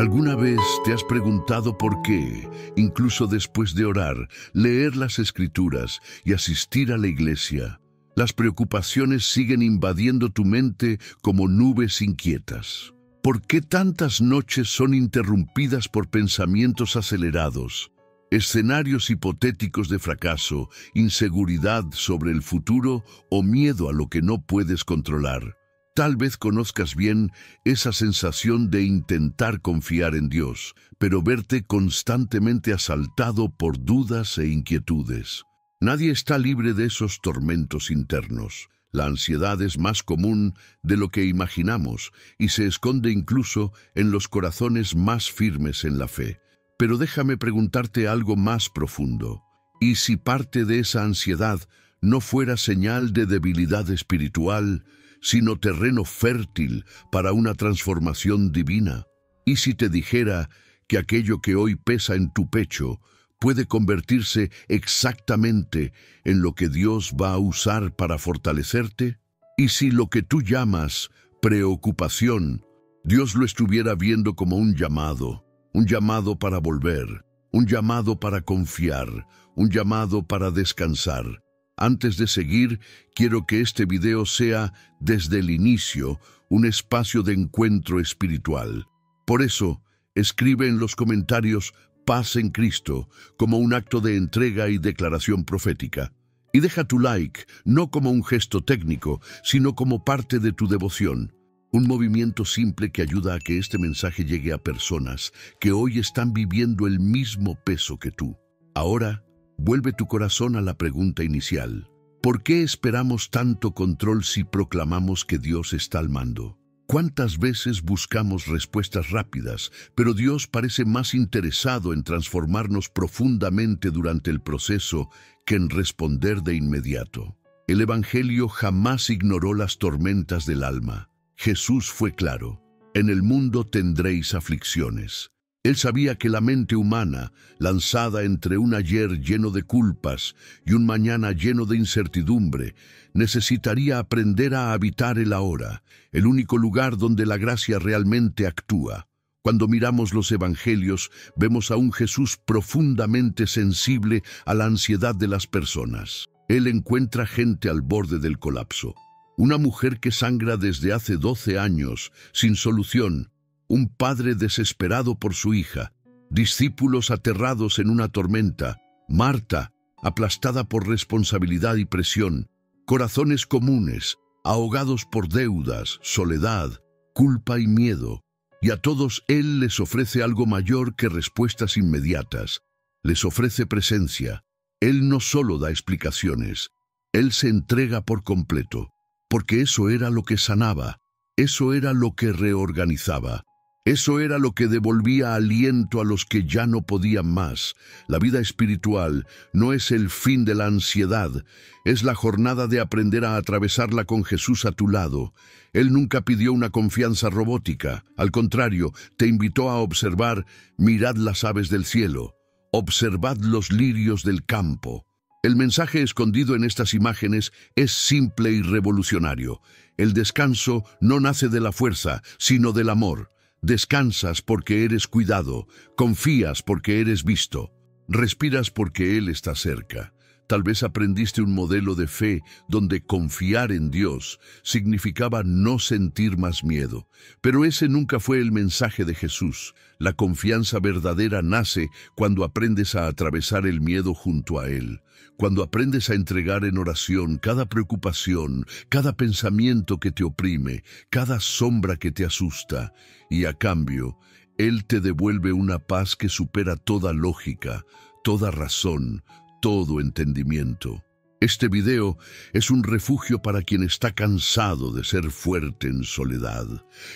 ¿Alguna vez te has preguntado por qué, incluso después de orar, leer las Escrituras y asistir a la iglesia, las preocupaciones siguen invadiendo tu mente como nubes inquietas? ¿Por qué tantas noches son interrumpidas por pensamientos acelerados, escenarios hipotéticos de fracaso, inseguridad sobre el futuro o miedo a lo que no puedes controlar? Tal vez conozcas bien esa sensación de intentar confiar en Dios, pero verte constantemente asaltado por dudas e inquietudes. Nadie está libre de esos tormentos internos. La ansiedad es más común de lo que imaginamos y se esconde incluso en los corazones más firmes en la fe. Pero déjame preguntarte algo más profundo. ¿Y si parte de esa ansiedad no fuera señal de debilidad espiritual, sino terreno fértil para una transformación divina? ¿Y si te dijera que aquello que hoy pesa en tu pecho puede convertirse exactamente en lo que Dios va a usar para fortalecerte? ¿Y si lo que tú llamas preocupación, Dios lo estuviera viendo como un llamado para volver, un llamado para confiar, un llamado para descansar? Antes de seguir, quiero que este video sea, desde el inicio, un espacio de encuentro espiritual. Por eso, escribe en los comentarios "Paz en Cristo" como un acto de entrega y declaración profética. Y deja tu like, no como un gesto técnico, sino como parte de tu devoción. Un movimiento simple que ayuda a que este mensaje llegue a personas que hoy están viviendo el mismo peso que tú. Ahora, vuelve tu corazón a la pregunta inicial. ¿Por qué esperamos tanto control si proclamamos que Dios está al mando? ¿Cuántas veces buscamos respuestas rápidas, pero Dios parece más interesado en transformarnos profundamente durante el proceso que en responder de inmediato? El Evangelio jamás ignoró las tormentas del alma. Jesús fue claro: en el mundo tendréis aflicciones. Él sabía que la mente humana, lanzada entre un ayer lleno de culpas y un mañana lleno de incertidumbre, necesitaría aprender a habitar el ahora, el único lugar donde la gracia realmente actúa. Cuando miramos los evangelios, vemos a un Jesús profundamente sensible a la ansiedad de las personas. Él encuentra gente al borde del colapso. Una mujer que sangra desde hace 12 años, sin solución. Un padre desesperado por su hija, discípulos aterrados en una tormenta, Marta, aplastada por responsabilidad y presión, corazones comunes, ahogados por deudas, soledad, culpa y miedo. Y a todos Él les ofrece algo mayor que respuestas inmediatas. Les ofrece presencia. Él no solo da explicaciones, Él se entrega por completo, porque eso era lo que sanaba, eso era lo que reorganizaba. Eso era lo que devolvía aliento a los que ya no podían más. La vida espiritual no es el fin de la ansiedad, es la jornada de aprender a atravesarla con Jesús a tu lado. Él nunca pidió una confianza robótica. Al contrario, te invitó a observar: mirad las aves del cielo, observad los lirios del campo. El mensaje escondido en estas imágenes es simple y revolucionario. El descanso no nace de la fuerza, sino del amor. Descansas porque eres cuidado, confías porque eres visto, respiras porque Él está cerca. Tal vez aprendiste un modelo de fe donde confiar en Dios significaba no sentir más miedo, pero ese nunca fue el mensaje de Jesús. La confianza verdadera nace cuando aprendes a atravesar el miedo junto a Él, cuando aprendes a entregar en oración cada preocupación, cada pensamiento que te oprime, cada sombra que te asusta, y a cambio, Él te devuelve una paz que supera toda lógica, toda razón, todo entendimiento. Este video es un refugio para quien está cansado de ser fuerte en soledad.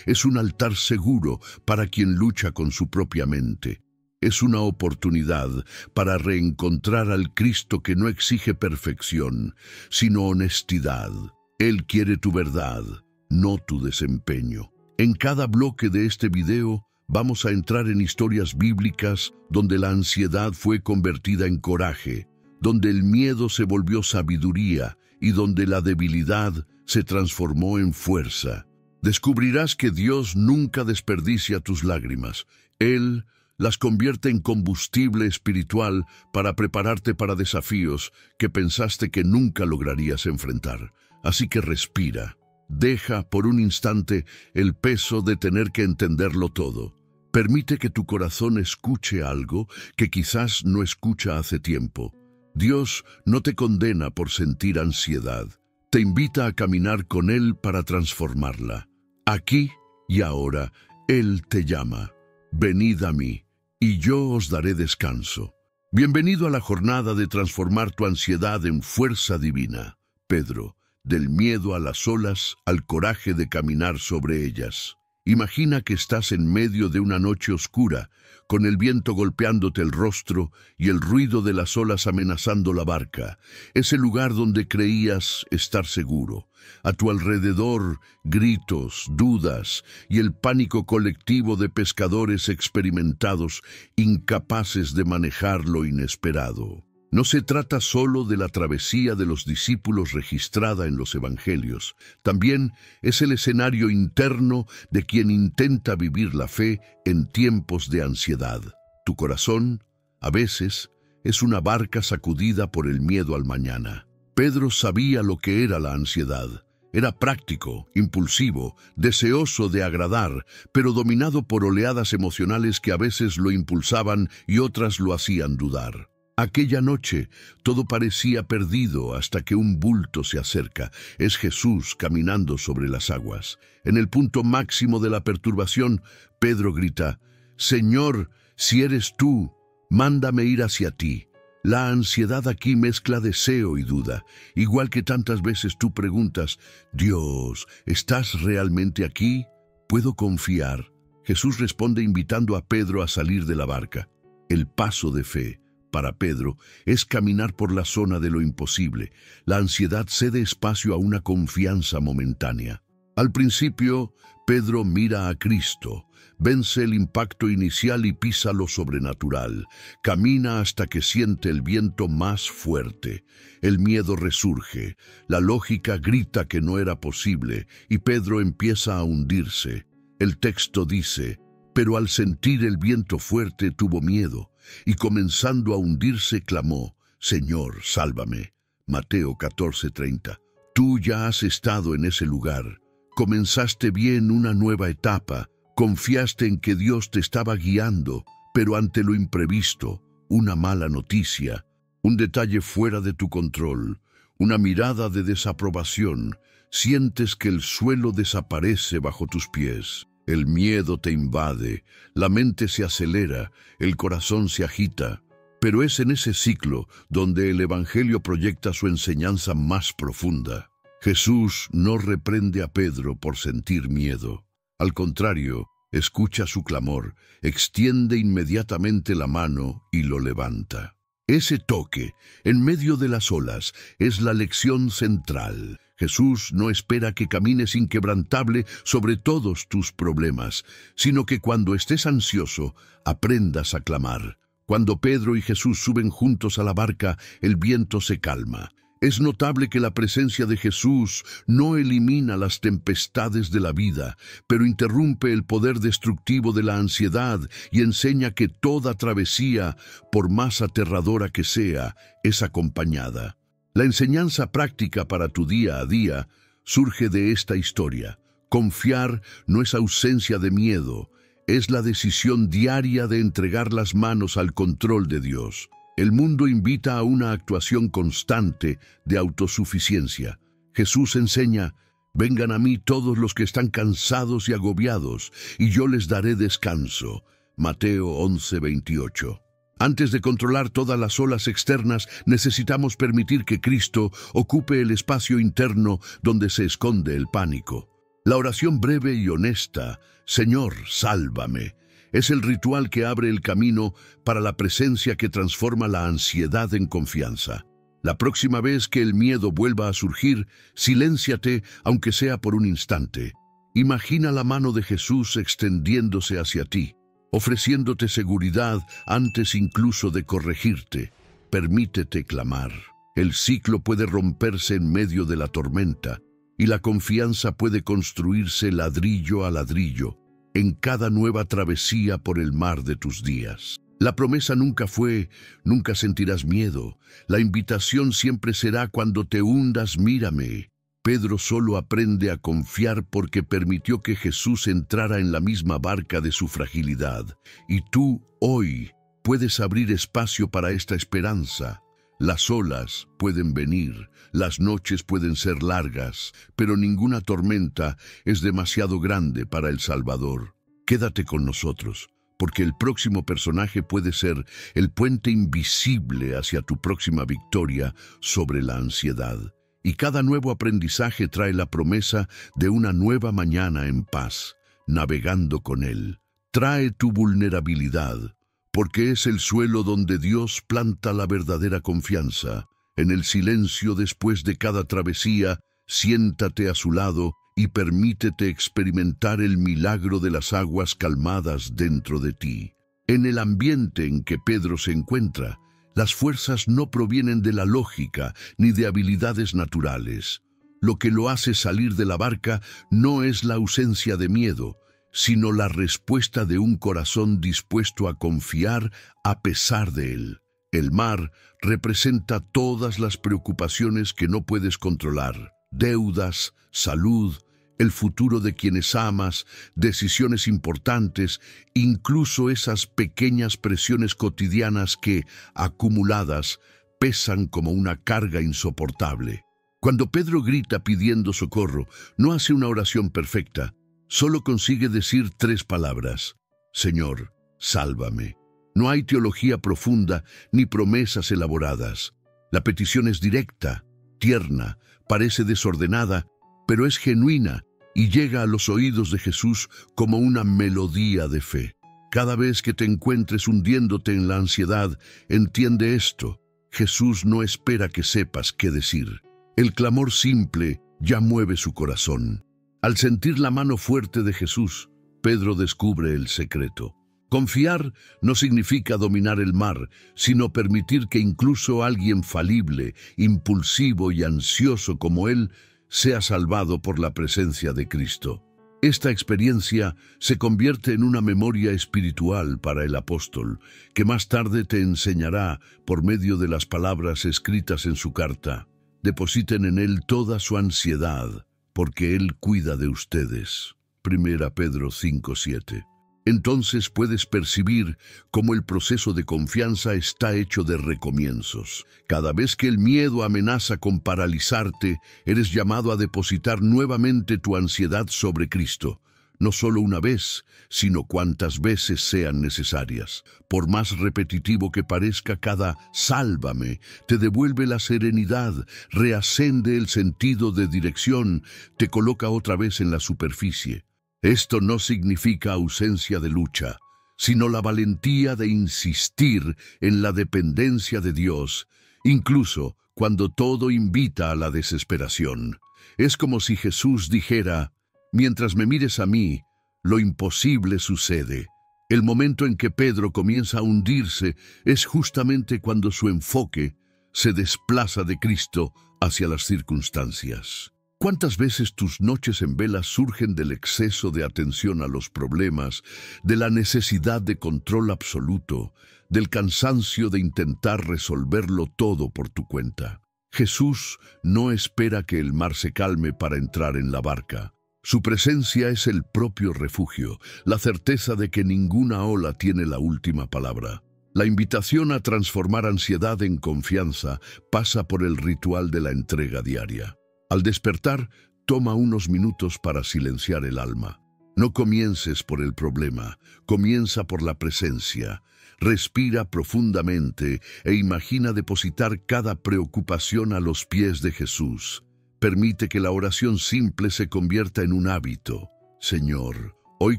Es un altar seguro para quien lucha con su propia mente. Es una oportunidad para reencontrar al Cristo que no exige perfección, sino honestidad. Él quiere tu verdad, no tu desempeño. En cada bloque de este video vamos a entrar en historias bíblicas donde la ansiedad fue convertida en coraje, donde el miedo se volvió sabiduría y donde la debilidad se transformó en fuerza. Descubrirás que Dios nunca desperdicia tus lágrimas. Él las convierte en combustible espiritual para prepararte para desafíos que pensaste que nunca lograrías enfrentar. Así que respira. Deja por un instante el peso de tener que entenderlo todo. Permite que tu corazón escuche algo que quizás no escucha hace tiempo. Dios no te condena por sentir ansiedad. Te invita a caminar con Él para transformarla. Aquí y ahora, Él te llama. Venid a mí, y yo os daré descanso. Bienvenido a la jornada de transformar tu ansiedad en fuerza divina. Pedro, del miedo a las olas al coraje de caminar sobre ellas. Imagina que estás en medio de una noche oscura, con el viento golpeándote el rostro y el ruido de las olas amenazando la barca, ese lugar donde creías estar seguro. A tu alrededor, gritos, dudas y el pánico colectivo de pescadores experimentados, incapaces de manejar lo inesperado. No se trata solo de la travesía de los discípulos registrada en los evangelios. También es el escenario interno de quien intenta vivir la fe en tiempos de ansiedad. Tu corazón, a veces, es una barca sacudida por el miedo al mañana. Pedro sabía lo que era la ansiedad. Era práctico, impulsivo, deseoso de agradar, pero dominado por oleadas emocionales que a veces lo impulsaban y otras lo hacían dudar. Aquella noche todo parecía perdido hasta que un bulto se acerca. Es Jesús caminando sobre las aguas. En el punto máximo de la perturbación, Pedro grita: «Señor, si eres tú, mándame ir hacia ti». La ansiedad aquí mezcla deseo y duda. Igual que tantas veces tú preguntas: «Dios, ¿estás realmente aquí? ¿Puedo confiar?». Jesús responde invitando a Pedro a salir de la barca. El paso de fe para Pedro es caminar por la zona de lo imposible. La ansiedad cede espacio a una confianza momentánea. Al principio, Pedro mira a Cristo, vence el impacto inicial y pisa lo sobrenatural. Camina hasta que siente el viento más fuerte. El miedo resurge, la lógica grita que no era posible y Pedro empieza a hundirse. El texto dice: «Pero al sentir el viento fuerte tuvo miedo, y comenzando a hundirse clamó: Señor, sálvame». Mateo 14:30. Tú ya has estado en ese lugar. Comenzaste bien una nueva etapa, confiaste en que Dios te estaba guiando, pero ante lo imprevisto, una mala noticia, un detalle fuera de tu control, una mirada de desaprobación, sientes que el suelo desaparece bajo tus pies. El miedo te invade, la mente se acelera, el corazón se agita. Pero es en ese ciclo donde el Evangelio proyecta su enseñanza más profunda. Jesús no reprende a Pedro por sentir miedo. Al contrario, escucha su clamor, extiende inmediatamente la mano y lo levanta. Ese toque, en medio de las olas, es la lección central. Jesús no espera que camines inquebrantable sobre todos tus problemas, sino que cuando estés ansioso, aprendas a clamar. Cuando Pedro y Jesús suben juntos a la barca, el viento se calma. Es notable que la presencia de Jesús no elimina las tempestades de la vida, pero interrumpe el poder destructivo de la ansiedad y enseña que toda travesía, por más aterradora que sea, es acompañada. La enseñanza práctica para tu día a día surge de esta historia. Confiar no es ausencia de miedo, es la decisión diaria de entregar las manos al control de Dios. El mundo invita a una actuación constante de autosuficiencia. Jesús enseña: vengan a mí todos los que están cansados y agobiados, y yo les daré descanso. Mateo 11:28. Antes de controlar todas las olas externas, necesitamos permitir que Cristo ocupe el espacio interno donde se esconde el pánico. La oración breve y honesta: Señor, sálvame, es el ritual que abre el camino para la presencia que transforma la ansiedad en confianza. La próxima vez que el miedo vuelva a surgir, silénciate, aunque sea por un instante. Imagina la mano de Jesús extendiéndose hacia ti, ofreciéndote seguridad antes incluso de corregirte. Permítete clamar. El ciclo puede romperse en medio de la tormenta. y la confianza puede construirse ladrillo a ladrillo en cada nueva travesía por el mar de tus días. La promesa nunca fue, nunca sentirás miedo. La invitación siempre será cuando te hundas, mírame. Pedro solo aprende a confiar porque permitió que Jesús entrara en la misma barca de su fragilidad. Y tú, hoy, puedes abrir espacio para esta esperanza. Las olas pueden venir, las noches pueden ser largas, pero ninguna tormenta es demasiado grande para el Salvador. Quédate con nosotros, porque el próximo personaje puede ser el puente invisible hacia tu próxima victoria sobre la ansiedad. Y cada nuevo aprendizaje trae la promesa de una nueva mañana en paz, navegando con Él. Trae tu vulnerabilidad, porque es el suelo donde Dios planta la verdadera confianza. En el silencio después de cada travesía, siéntate a su lado y permítete experimentar el milagro de las aguas calmadas dentro de ti. En el ambiente en que Pedro se encuentra, las fuerzas no provienen de la lógica ni de habilidades naturales. Lo que lo hace salir de la barca no es la ausencia de miedo, sino la respuesta de un corazón dispuesto a confiar a pesar de él. El mar representa todas las preocupaciones que no puedes controlar: deudas, salud, el futuro de quienes amas, decisiones importantes, incluso esas pequeñas presiones cotidianas que, acumuladas, pesan como una carga insoportable. Cuando Pedro grita pidiendo socorro, no hace una oración perfecta, solo consigue decir 3 palabras: Señor, sálvame. No hay teología profunda ni promesas elaboradas. La petición es directa, tierna, parece desordenada, pero es genuina y llega a los oídos de Jesús como una melodía de fe. Cada vez que te encuentres hundiéndote en la ansiedad, entiende esto: Jesús no espera que sepas qué decir. El clamor simple ya mueve su corazón. Al sentir la mano fuerte de Jesús, Pedro descubre el secreto. Confiar no significa dominar el mar, sino permitir que incluso alguien falible, impulsivo y ansioso como él sea salvado por la presencia de Cristo. Esta experiencia se convierte en una memoria espiritual para el apóstol, que más tarde te enseñará por medio de las palabras escritas en su carta: depositen en él toda su ansiedad, porque él cuida de ustedes. 1 Pedro 5:7. Entonces puedes percibir cómo el proceso de confianza está hecho de recomienzos. Cada vez que el miedo amenaza con paralizarte, eres llamado a depositar nuevamente tu ansiedad sobre Cristo. No solo una vez, sino cuantas veces sean necesarias. Por más repetitivo que parezca cada sálvame, te devuelve la serenidad, reascende el sentido de dirección, te coloca otra vez en la superficie. Esto no significa ausencia de lucha, sino la valentía de insistir en la dependencia de Dios, incluso cuando todo invita a la desesperación. Es como si Jesús dijera: mientras me mires a mí, lo imposible sucede. El momento en que Pedro comienza a hundirse es justamente cuando su enfoque se desplaza de Cristo hacia las circunstancias. ¿Cuántas veces tus noches en vela surgen del exceso de atención a los problemas, de la necesidad de control absoluto, del cansancio de intentar resolverlo todo por tu cuenta? Jesús no espera que el mar se calme para entrar en la barca. Su presencia es el propio refugio, la certeza de que ninguna ola tiene la última palabra. La invitación a transformar ansiedad en confianza pasa por el ritual de la entrega diaria. Al despertar, toma unos minutos para silenciar el alma. No comiences por el problema, comienza por la presencia. Respira profundamente e imagina depositar cada preocupación a los pies de Jesús. Permite que la oración simple se convierta en un hábito. Señor, hoy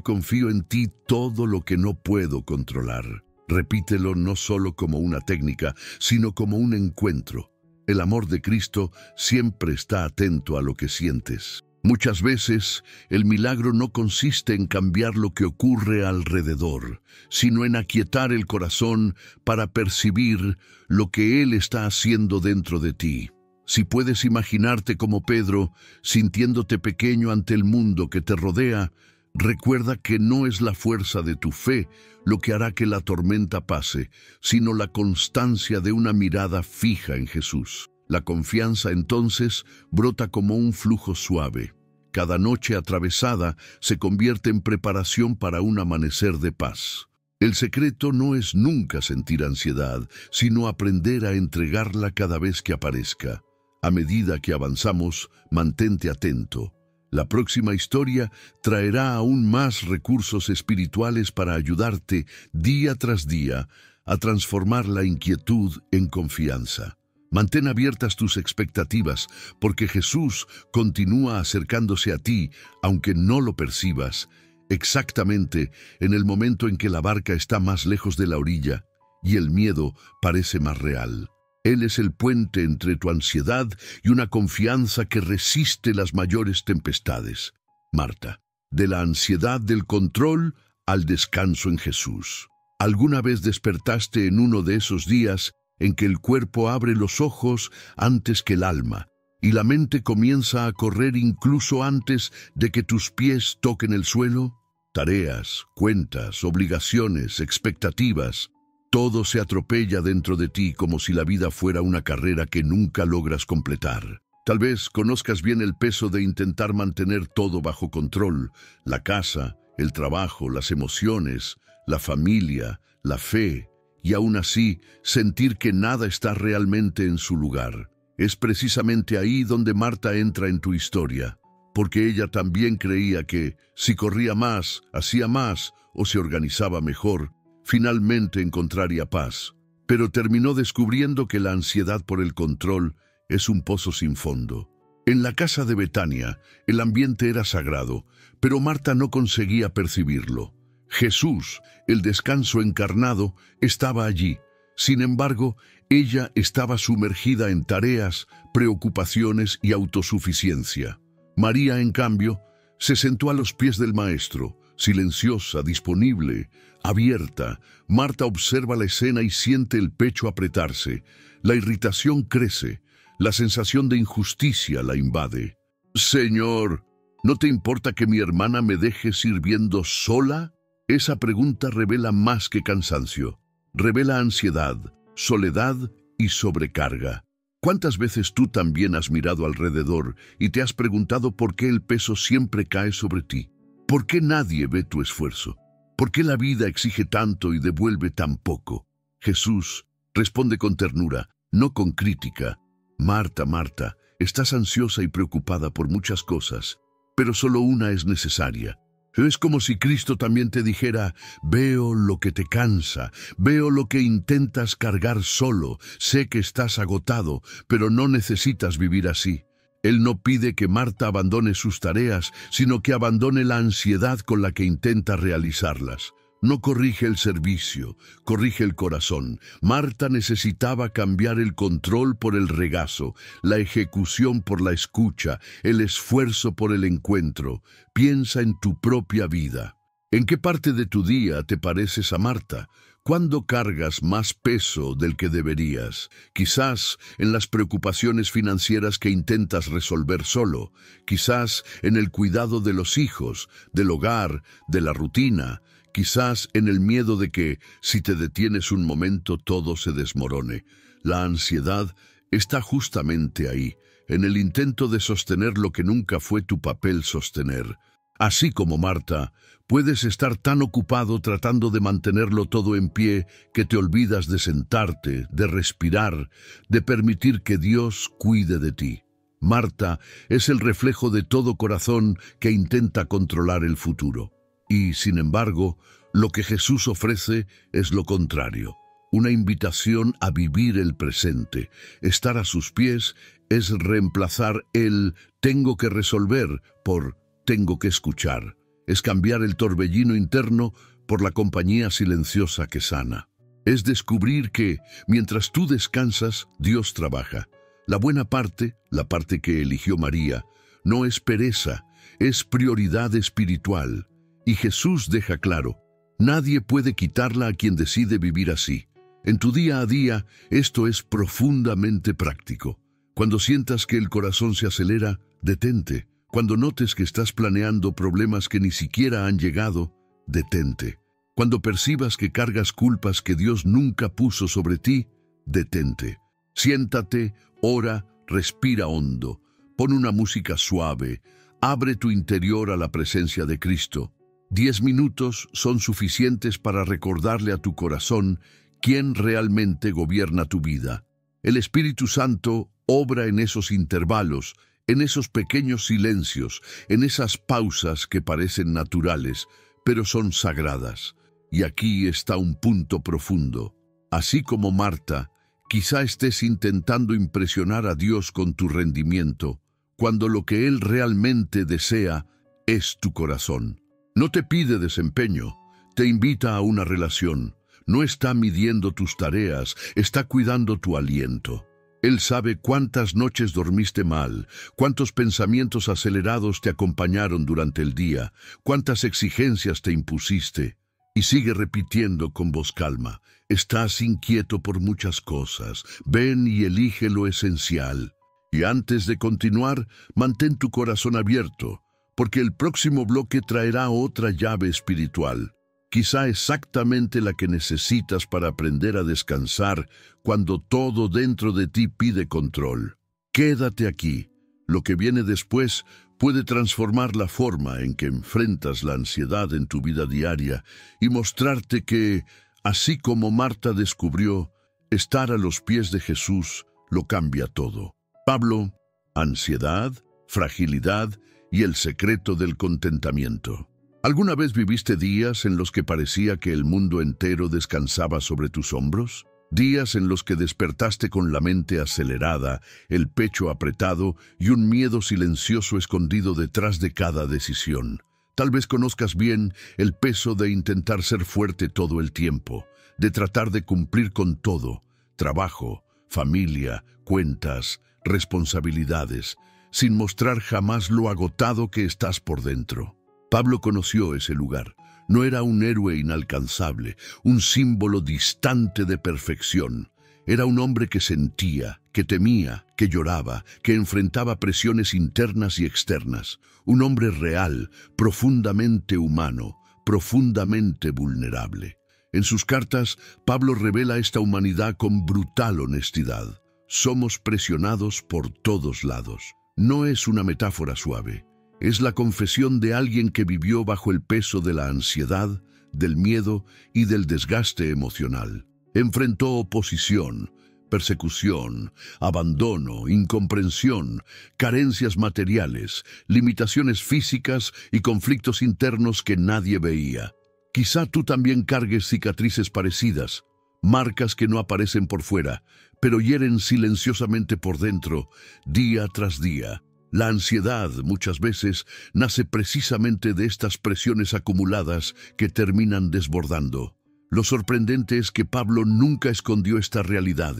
confío en ti todo lo que no puedo controlar. Repítelo no solo como una técnica, sino como un encuentro. El amor de Cristo siempre está atento a lo que sientes. Muchas veces, el milagro no consiste en cambiar lo que ocurre alrededor, sino en aquietar el corazón para percibir lo que Él está haciendo dentro de ti. Si puedes imaginarte como Pedro, sintiéndote pequeño ante el mundo que te rodea, recuerda que no es la fuerza de tu fe lo que hará que la tormenta pase, sino la constancia de una mirada fija en Jesús. La confianza entonces brota como un flujo suave. Cada noche atravesada se convierte en preparación para un amanecer de paz. El secreto no es nunca sentir ansiedad, sino aprender a entregarla cada vez que aparezca. A medida que avanzamos, mantente atento. La próxima historia traerá aún más recursos espirituales para ayudarte día tras día a transformar la inquietud en confianza. Mantén abiertas tus expectativas, porque Jesús continúa acercándose a ti, aunque no lo percibas, exactamente en el momento en que la barca está más lejos de la orilla y el miedo parece más real. Él es el puente entre tu ansiedad y una confianza que resiste las mayores tempestades. Marta, de la ansiedad del control al descanso en Jesús. ¿Alguna vez despertaste en uno de esos días en que el cuerpo abre los ojos antes que el alma y la mente comienza a correr incluso antes de que tus pies toquen el suelo? Tareas, cuentas, obligaciones, expectativas. Todo se atropella dentro de ti como si la vida fuera una carrera que nunca logras completar. Tal vez conozcas bien el peso de intentar mantener todo bajo control: la casa, el trabajo, las emociones, la familia, la fe, y aún así sentir que nada está realmente en su lugar. Es precisamente ahí donde Marta entra en tu historia, porque ella también creía que, si corría más, hacía más o se organizaba mejor, finalmente encontraría paz, pero terminó descubriendo que la ansiedad por el control es un pozo sin fondo. En la casa de Betania, el ambiente era sagrado, pero Marta no conseguía percibirlo. Jesús, el descanso encarnado, estaba allí. Sin embargo, ella estaba sumergida en tareas, preocupaciones y autosuficiencia. María, en cambio, se sentó a los pies del Maestro, silenciosa, disponible, abierta. Marta observa la escena y siente el pecho apretarse. La irritación crece, la sensación de injusticia la invade. «Señor, ¿no te importa que mi hermana me deje sirviendo sola?». Esa pregunta revela más que cansancio. Revela ansiedad, soledad y sobrecarga. ¿Cuántas veces tú también has mirado alrededor y te has preguntado por qué el peso siempre cae sobre ti? ¿Por qué nadie ve tu esfuerzo? ¿Por qué la vida exige tanto y devuelve tan poco? Jesús responde con ternura, no con crítica. «Marta, Marta, estás ansiosa y preocupada por muchas cosas, pero solo una es necesaria». Es como si Cristo también te dijera: «Veo lo que te cansa, veo lo que intentas cargar solo, sé que estás agotado, pero no necesitas vivir así». Él no pide que Marta abandone sus tareas, sino que abandone la ansiedad con la que intenta realizarlas. No corrige el servicio, corrige el corazón. Marta necesitaba cambiar el control por el regazo, la ejecución por la escucha, el esfuerzo por el encuentro. Piensa en tu propia vida. ¿En qué parte de tu día te pareces a Marta? ¿Cuándo cargas más peso del que deberías? Quizás en las preocupaciones financieras que intentas resolver solo, quizás en el cuidado de los hijos, del hogar, de la rutina, quizás en el miedo de que, si te detienes un momento, todo se desmorone. La ansiedad está justamente ahí, en el intento de sostener lo que nunca fue tu papel sostener. Así como Marta, puedes estar tan ocupado tratando de mantenerlo todo en pie que te olvidas de sentarte, de respirar, de permitir que Dios cuide de ti. Marta es el reflejo de todo corazón que intenta controlar el futuro. Y, sin embargo, lo que Jesús ofrece es lo contrario. Una invitación a vivir el presente. Estar a sus pies es reemplazar el «tengo que resolver» por «tengo que escuchar». Es cambiar el torbellino interno por la compañía silenciosa que sana. Es descubrir que, mientras tú descansas, Dios trabaja. La buena parte, la parte que eligió María, no es pereza, es prioridad espiritual. Y Jesús deja claro: nadie puede quitarla a quien decide vivir así. En tu día a día, esto es profundamente práctico. Cuando sientas que el corazón se acelera, detente. Cuando notes que estás planeando problemas que ni siquiera han llegado, detente. Cuando percibas que cargas culpas que Dios nunca puso sobre ti, detente. Siéntate, ora, respira hondo, pon una música suave, abre tu interior a la presencia de Cristo. 10 minutos son suficientes para recordarle a tu corazón quién realmente gobierna tu vida. El Espíritu Santo obra en esos intervalos, en esos pequeños silencios, en esas pausas que parecen naturales, pero son sagradas. Y aquí está un punto profundo. Así como Marta, quizá estés intentando impresionar a Dios con tu rendimiento, cuando lo que Él realmente desea es tu corazón. No te pide desempeño, te invita a una relación. No está midiendo tus tareas, está cuidando tu aliento. Él sabe cuántas noches dormiste mal, cuántos pensamientos acelerados te acompañaron durante el día, cuántas exigencias te impusiste. Y sigue repitiendo con voz calma: estás inquieto por muchas cosas, ven y elige lo esencial. Y antes de continuar, mantén tu corazón abierto, porque el próximo bloque traerá otra llave espiritual, quizá exactamente la que necesitas para aprender a descansar cuando todo dentro de ti pide control. Quédate aquí. Lo que viene después puede transformar la forma en que enfrentas la ansiedad en tu vida diaria y mostrarte que, así como Marta descubrió, estar a los pies de Jesús lo cambia todo. Pablo, ansiedad, fragilidad y el secreto del contentamiento. ¿Alguna vez viviste días en los que parecía que el mundo entero descansaba sobre tus hombros? Días en los que despertaste con la mente acelerada, el pecho apretado y un miedo silencioso escondido detrás de cada decisión. Tal vez conozcas bien el peso de intentar ser fuerte todo el tiempo, de tratar de cumplir con todo: trabajo, familia, cuentas, responsabilidades, sin mostrar jamás lo agotado que estás por dentro. Pablo conoció ese lugar. No era un héroe inalcanzable, un símbolo distante de perfección. Era un hombre que sentía, que temía, que lloraba, que enfrentaba presiones internas y externas. Un hombre real, profundamente humano, profundamente vulnerable. En sus cartas, Pablo revela esta humanidad con brutal honestidad. Somos presionados por todos lados. No es una metáfora suave. Es la confesión de alguien que vivió bajo el peso de la ansiedad, del miedo y del desgaste emocional. Enfrentó oposición, persecución, abandono, incomprensión, carencias materiales, limitaciones físicas y conflictos internos que nadie veía. Quizá tú también cargues cicatrices parecidas, marcas que no aparecen por fuera, pero hieren silenciosamente por dentro, día tras día. La ansiedad, muchas veces, nace precisamente de estas presiones acumuladas que terminan desbordando. Lo sorprendente es que Pablo nunca escondió esta realidad.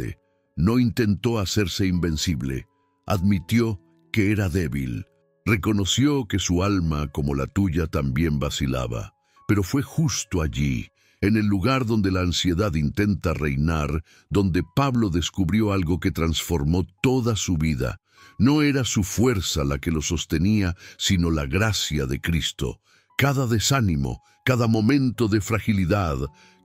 No intentó hacerse invencible. Admitió que era débil. Reconoció que su alma, como la tuya, también vacilaba. Pero fue justo allí, en el lugar donde la ansiedad intenta reinar, donde Pablo descubrió algo que transformó toda su vida. No era su fuerza la que lo sostenía, sino la gracia de Cristo. Cada desánimo, cada momento de fragilidad,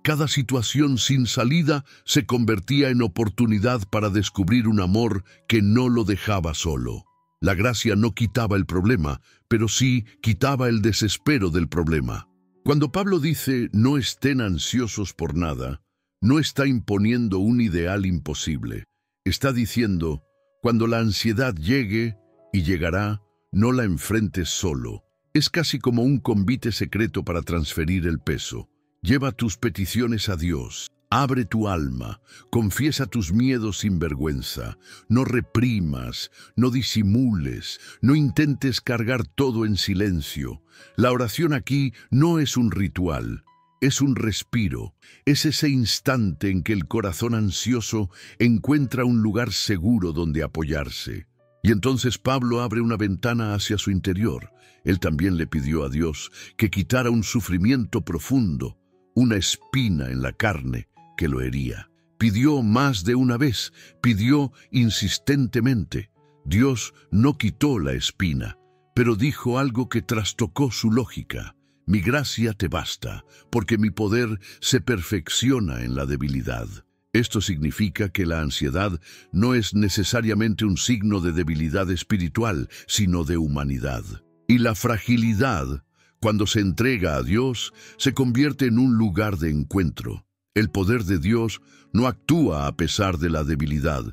cada situación sin salida se convertía en oportunidad para descubrir un amor que no lo dejaba solo. La gracia no quitaba el problema, pero sí quitaba el desespero del problema. Cuando Pablo dice no estén ansiosos por nada, no está imponiendo un ideal imposible. Está diciendo: cuando la ansiedad llegue, y llegará, no la enfrentes solo. Es casi como un convite secreto para transferir el peso. Lleva tus peticiones a Dios. Abre tu alma. Confiesa tus miedos sin vergüenza. No reprimas, no disimules, no intentes cargar todo en silencio. La oración aquí no es un ritual. Es un respiro, es ese instante en que el corazón ansioso encuentra un lugar seguro donde apoyarse. Y entonces Pablo abre una ventana hacia su interior. Él también le pidió a Dios que quitara un sufrimiento profundo, una espina en la carne que lo hería. Pidió más de una vez, pidió insistentemente. Dios no quitó la espina, pero dijo algo que trastocó su lógica. Mi gracia te basta, porque mi poder se perfecciona en la debilidad. Esto significa que la ansiedad no es necesariamente un signo de debilidad espiritual, sino de humanidad. Y la fragilidad, cuando se entrega a Dios, se convierte en un lugar de encuentro. El poder de Dios no actúa a pesar de la debilidad,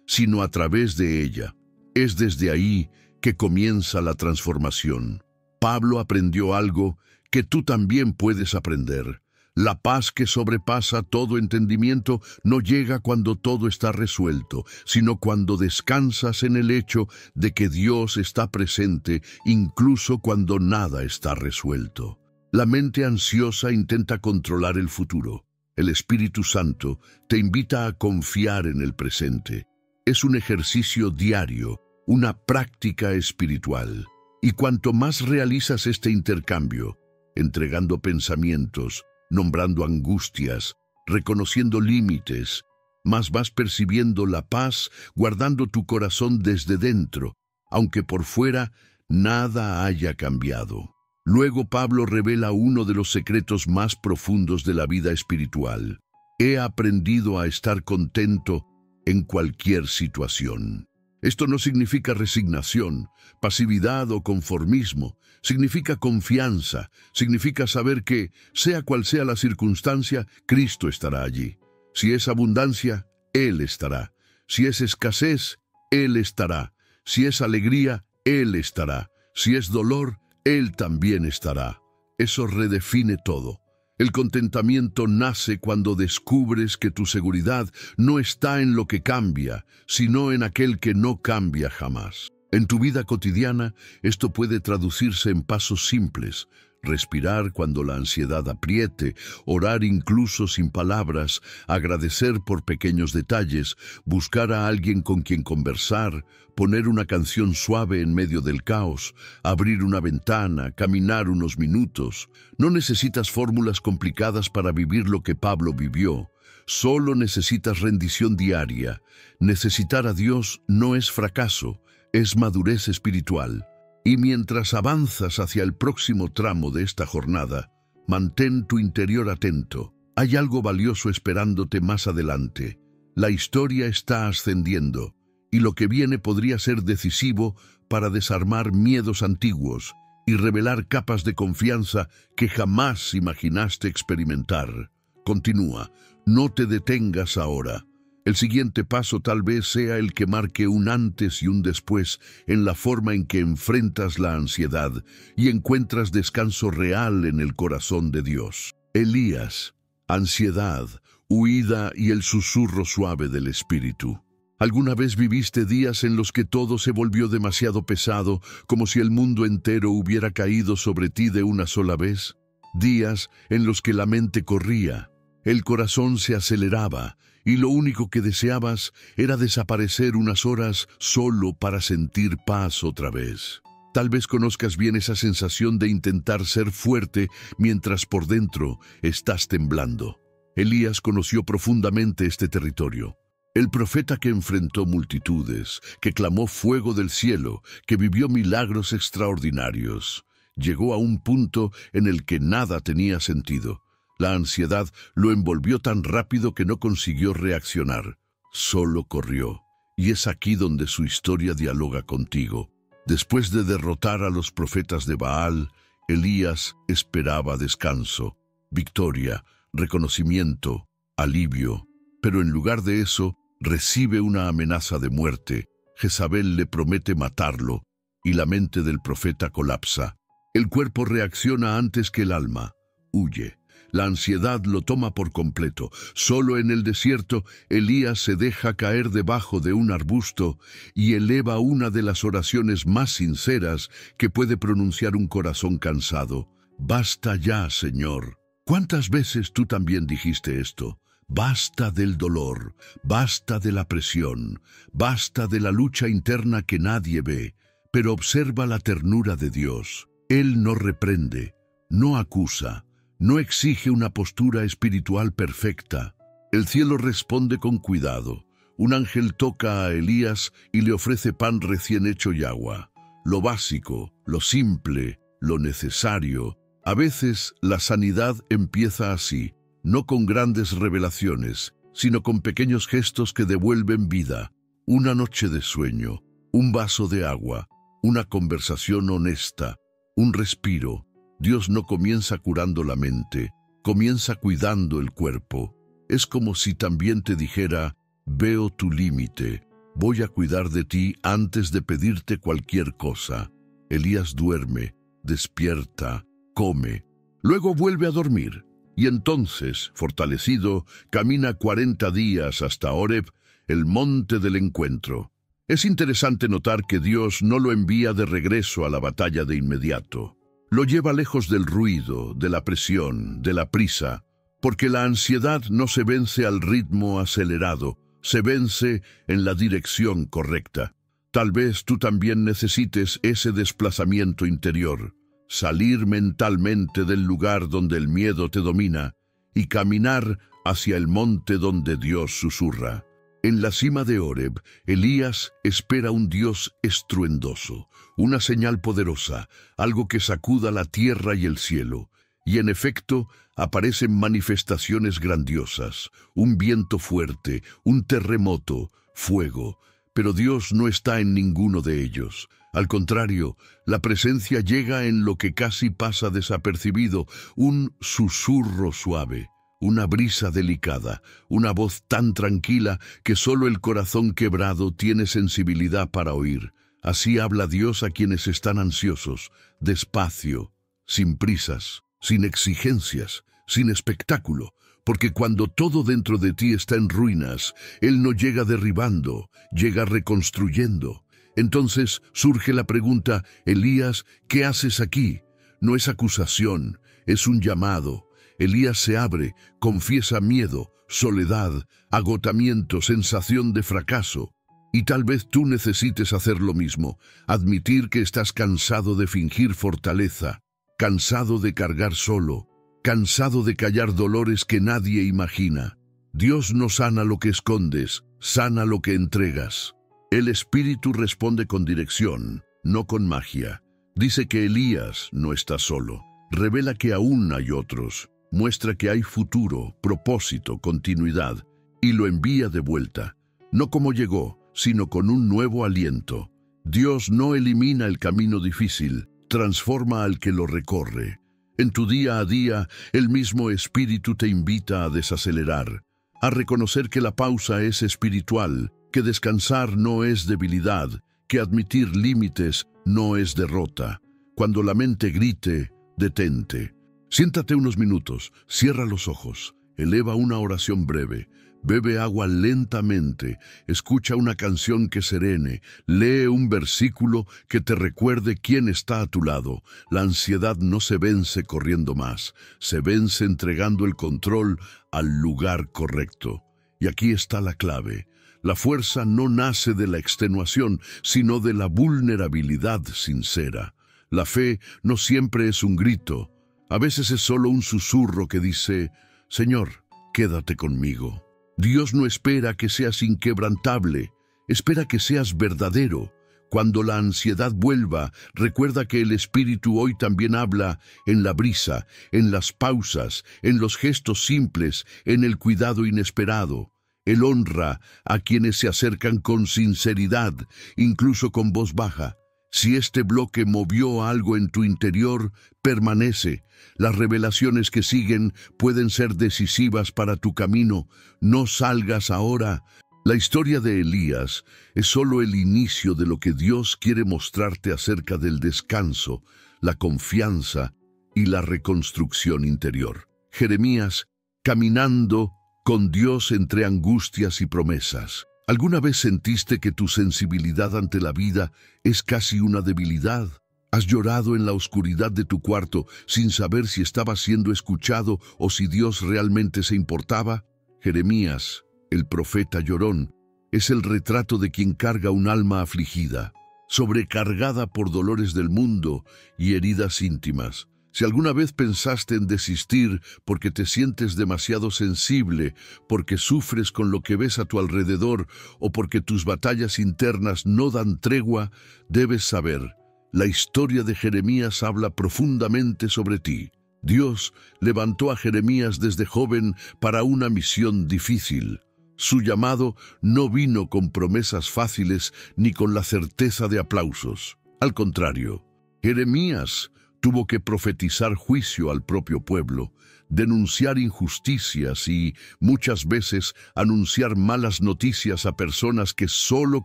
sino a través de ella. Es desde ahí que comienza la transformación. Pablo aprendió algo que tú también puedes aprender. La paz que sobrepasa todo entendimiento no llega cuando todo está resuelto, sino cuando descansas en el hecho de que Dios está presente incluso cuando nada está resuelto. La mente ansiosa intenta controlar el futuro. El Espíritu Santo te invita a confiar en el presente. Es un ejercicio diario, una práctica espiritual. Y cuanto más realizas este intercambio, entregando pensamientos, nombrando angustias, reconociendo límites, más vas percibiendo la paz, guardando tu corazón desde dentro, aunque por fuera nada haya cambiado. Luego Pablo revela uno de los secretos más profundos de la vida espiritual. He aprendido a estar contento en cualquier situación. Esto no significa resignación, pasividad o conformismo. Significa confianza, significa saber que, sea cual sea la circunstancia, Cristo estará allí. Si es abundancia, Él estará. Si es escasez, Él estará. Si es alegría, Él estará. Si es dolor, Él también estará. Eso redefine todo. El contentamiento nace cuando descubres que tu seguridad no está en lo que cambia, sino en aquel que no cambia jamás. En tu vida cotidiana, esto puede traducirse en pasos simples: respirar cuando la ansiedad apriete, orar incluso sin palabras, agradecer por pequeños detalles, buscar a alguien con quien conversar, poner una canción suave en medio del caos, abrir una ventana, caminar unos minutos. No necesitas fórmulas complicadas para vivir lo que Pablo vivió. Solo necesitas rendición diaria. Necesitar a Dios no es fracaso, es madurez espiritual. Y mientras avanzas hacia el próximo tramo de esta jornada, mantén tu interior atento. Hay algo valioso esperándote más adelante. La historia está ascendiendo, y lo que viene podría ser decisivo para desarmar miedos antiguos y revelar capas de confianza que jamás imaginaste experimentar. Continúa, no te detengas ahora. El siguiente paso tal vez sea el que marque un antes y un después en la forma en que enfrentas la ansiedad y encuentras descanso real en el corazón de Dios. Elías, ansiedad, huida y el susurro suave del Espíritu. ¿Alguna vez viviste días en los que todo se volvió demasiado pesado, como si el mundo entero hubiera caído sobre ti de una sola vez? Días en los que la mente corría, el corazón se aceleraba, y lo único que deseabas era desaparecer unas horas solo para sentir paz otra vez. Tal vez conozcas bien esa sensación de intentar ser fuerte mientras por dentro estás temblando. Elías conoció profundamente este territorio. El profeta que enfrentó multitudes, que clamó fuego del cielo, que vivió milagros extraordinarios, llegó a un punto en el que nada tenía sentido. La ansiedad lo envolvió tan rápido que no consiguió reaccionar. Solo corrió. Y es aquí donde su historia dialoga contigo. Después de derrotar a los profetas de Baal, Elías esperaba descanso, victoria, reconocimiento, alivio. Pero en lugar de eso, recibe una amenaza de muerte. Jezabel le promete matarlo, y la mente del profeta colapsa. El cuerpo reacciona antes que el alma. Huye. La ansiedad lo toma por completo. Solo en el desierto, Elías se deja caer debajo de un arbusto y eleva una de las oraciones más sinceras que puede pronunciar un corazón cansado. Basta ya, Señor. ¿Cuántas veces tú también dijiste esto? Basta del dolor, basta de la presión, basta de la lucha interna que nadie ve, pero observa la ternura de Dios. Él no reprende, no acusa, no exige una postura espiritual perfecta. El cielo responde con cuidado. Un ángel toca a Elías y le ofrece pan recién hecho y agua. Lo básico, lo simple, lo necesario. A veces la sanidad empieza así, no con grandes revelaciones, sino con pequeños gestos que devuelven vida. Una noche de sueño, un vaso de agua, una conversación honesta, un respiro. Dios no comienza curando la mente, comienza cuidando el cuerpo. Es como si también te dijera: veo tu límite, voy a cuidar de ti antes de pedirte cualquier cosa. Elías duerme, despierta, come, luego vuelve a dormir. Y entonces, fortalecido, camina 40 días hasta Horeb, el monte del encuentro. Es interesante notar que Dios no lo envía de regreso a la batalla de inmediato. Lo lleva lejos del ruido, de la presión, de la prisa, porque la ansiedad no se vence al ritmo acelerado, se vence en la dirección correcta. Tal vez tú también necesites ese desplazamiento interior, salir mentalmente del lugar donde el miedo te domina y caminar hacia el monte donde Dios susurra. En la cima de Horeb, Elías espera un Dios estruendoso, una señal poderosa, algo que sacuda la tierra y el cielo. Y en efecto, aparecen manifestaciones grandiosas, un viento fuerte, un terremoto, fuego. Pero Dios no está en ninguno de ellos. Al contrario, la presencia llega en lo que casi pasa desapercibido, un susurro suave, una brisa delicada, una voz tan tranquila que solo el corazón quebrado tiene sensibilidad para oír. Así habla Dios a quienes están ansiosos, despacio, sin prisas, sin exigencias, sin espectáculo, porque cuando todo dentro de ti está en ruinas, Él no llega derribando, llega reconstruyendo. Entonces surge la pregunta: Elías, ¿qué haces aquí? No es acusación, es un llamado. Elías se abre, confiesa miedo, soledad, agotamiento, sensación de fracaso. Y tal vez tú necesites hacer lo mismo, admitir que estás cansado de fingir fortaleza, cansado de cargar solo, cansado de callar dolores que nadie imagina. Dios no sana lo que escondes, sana lo que entregas. El Espíritu responde con dirección, no con magia. Dice que Elías no está solo, revela que aún hay otros, muestra que hay futuro, propósito, continuidad, y lo envía de vuelta, no como llegó, sino con un nuevo aliento. Dios no elimina el camino difícil, transforma al que lo recorre. En tu día a día, el mismo Espíritu te invita a desacelerar, a reconocer que la pausa es espiritual, que descansar no es debilidad, que admitir límites no es derrota. Cuando la mente grite, detente. Siéntate unos minutos, cierra los ojos, eleva una oración breve, bebe agua lentamente, escucha una canción que serene, lee un versículo que te recuerde quién está a tu lado. La ansiedad no se vence corriendo más, se vence entregando el control al lugar correcto. Y aquí está la clave. La fuerza no nace de la extenuación, sino de la vulnerabilidad sincera. La fe no siempre es un grito, a veces es solo un susurro que dice: Señor, quédate conmigo. Dios no espera que seas inquebrantable, espera que seas verdadero. Cuando la ansiedad vuelva, recuerda que el Espíritu hoy también habla en la brisa, en las pausas, en los gestos simples, en el cuidado inesperado. Él honra a quienes se acercan con sinceridad, incluso con voz baja. Si este bloque movió algo en tu interior, permanece. Las revelaciones que siguen pueden ser decisivas para tu camino. No salgas ahora. La historia de Elías es solo el inicio de lo que Dios quiere mostrarte acerca del descanso, la confianza y la reconstrucción interior. Jeremías, caminando con Dios entre angustias y promesas. ¿Alguna vez sentiste que tu sensibilidad ante la vida es casi una debilidad? ¿Has llorado en la oscuridad de tu cuarto sin saber si estabas siendo escuchado o si Dios realmente se importaba? Jeremías, el profeta llorón, es el retrato de quien carga un alma afligida, sobrecargada por dolores del mundo y heridas íntimas. Si alguna vez pensaste en desistir porque te sientes demasiado sensible, porque sufres con lo que ves a tu alrededor o porque tus batallas internas no dan tregua, debes saber, la historia de Jeremías habla profundamente sobre ti. Dios levantó a Jeremías desde joven para una misión difícil. Su llamado no vino con promesas fáciles ni con la certeza de aplausos. Al contrario, Jeremías tuvo que profetizar juicio al propio pueblo, denunciar injusticias y, muchas veces, anunciar malas noticias a personas que solo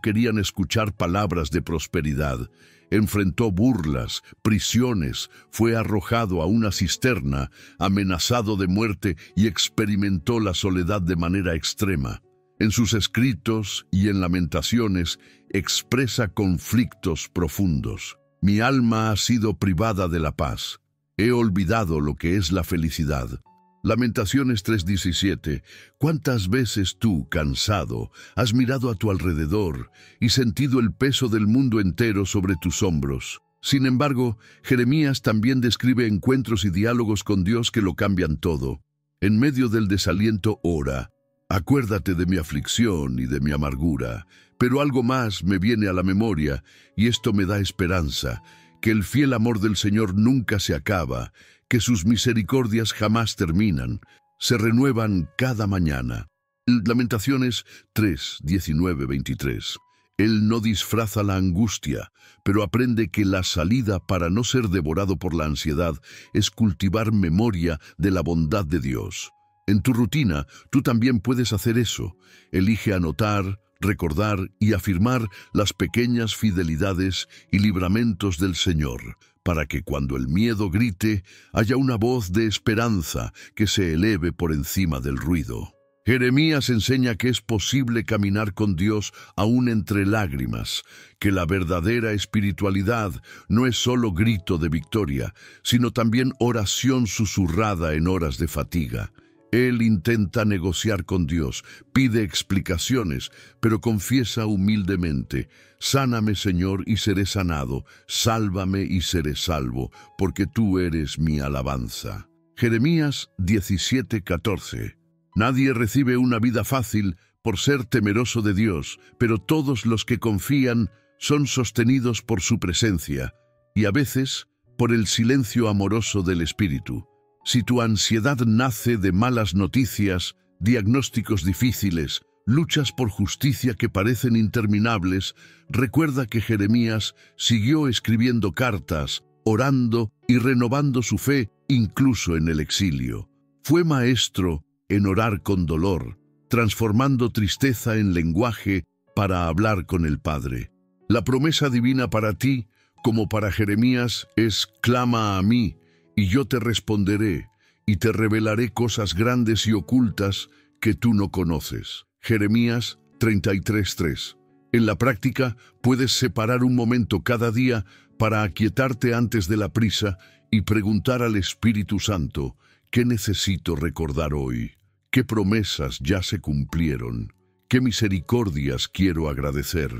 querían escuchar palabras de prosperidad. Enfrentó burlas, prisiones, fue arrojado a una cisterna, amenazado de muerte y experimentó la soledad de manera extrema. En sus escritos y en Lamentaciones expresa conflictos profundos. Mi alma ha sido privada de la paz. He olvidado lo que es la felicidad. Lamentaciones 3:17. ¿Cuántas veces tú, cansado, has mirado a tu alrededor y sentido el peso del mundo entero sobre tus hombros? Sin embargo, Jeremías también describe encuentros y diálogos con Dios que lo cambian todo. En medio del desaliento ora: acuérdate de mi aflicción y de mi amargura. Pero algo más me viene a la memoria, y esto me da esperanza, que el fiel amor del Señor nunca se acaba, que sus misericordias jamás terminan, se renuevan cada mañana. Lamentaciones 3:19-23. Él no disfraza la angustia, pero aprende que la salida para no ser devorado por la ansiedad es cultivar memoria de la bondad de Dios. En tu rutina, tú también puedes hacer eso. Elige anotar, recordar y afirmar las pequeñas fidelidades y libramentos del Señor, para que cuando el miedo grite, haya una voz de esperanza que se eleve por encima del ruido. Jeremías enseña que es posible caminar con Dios aún entre lágrimas, que la verdadera espiritualidad no es solo grito de victoria, sino también oración susurrada en horas de fatiga. Él intenta negociar con Dios, pide explicaciones, pero confiesa humildemente: sáname, Señor, y seré sanado, sálvame y seré salvo, porque tú eres mi alabanza. Jeremías 17:14. Nadie recibe una vida fácil por ser temeroso de Dios, pero todos los que confían son sostenidos por su presencia, y a veces por el silencio amoroso del Espíritu. Si tu ansiedad nace de malas noticias, diagnósticos difíciles, luchas por justicia que parecen interminables, recuerda que Jeremías siguió escribiendo cartas, orando y renovando su fe incluso en el exilio. Fue maestro en orar con dolor, transformando tristeza en lenguaje para hablar con el Padre. La promesa divina para ti, como para Jeremías, es: clama a mí, y yo te responderé, y te revelaré cosas grandes y ocultas que tú no conoces. Jeremías 33:3. En la práctica, puedes separar un momento cada día para aquietarte antes de la prisa y preguntar al Espíritu Santo: ¿qué necesito recordar hoy? ¿Qué promesas ya se cumplieron? ¿Qué misericordias quiero agradecer?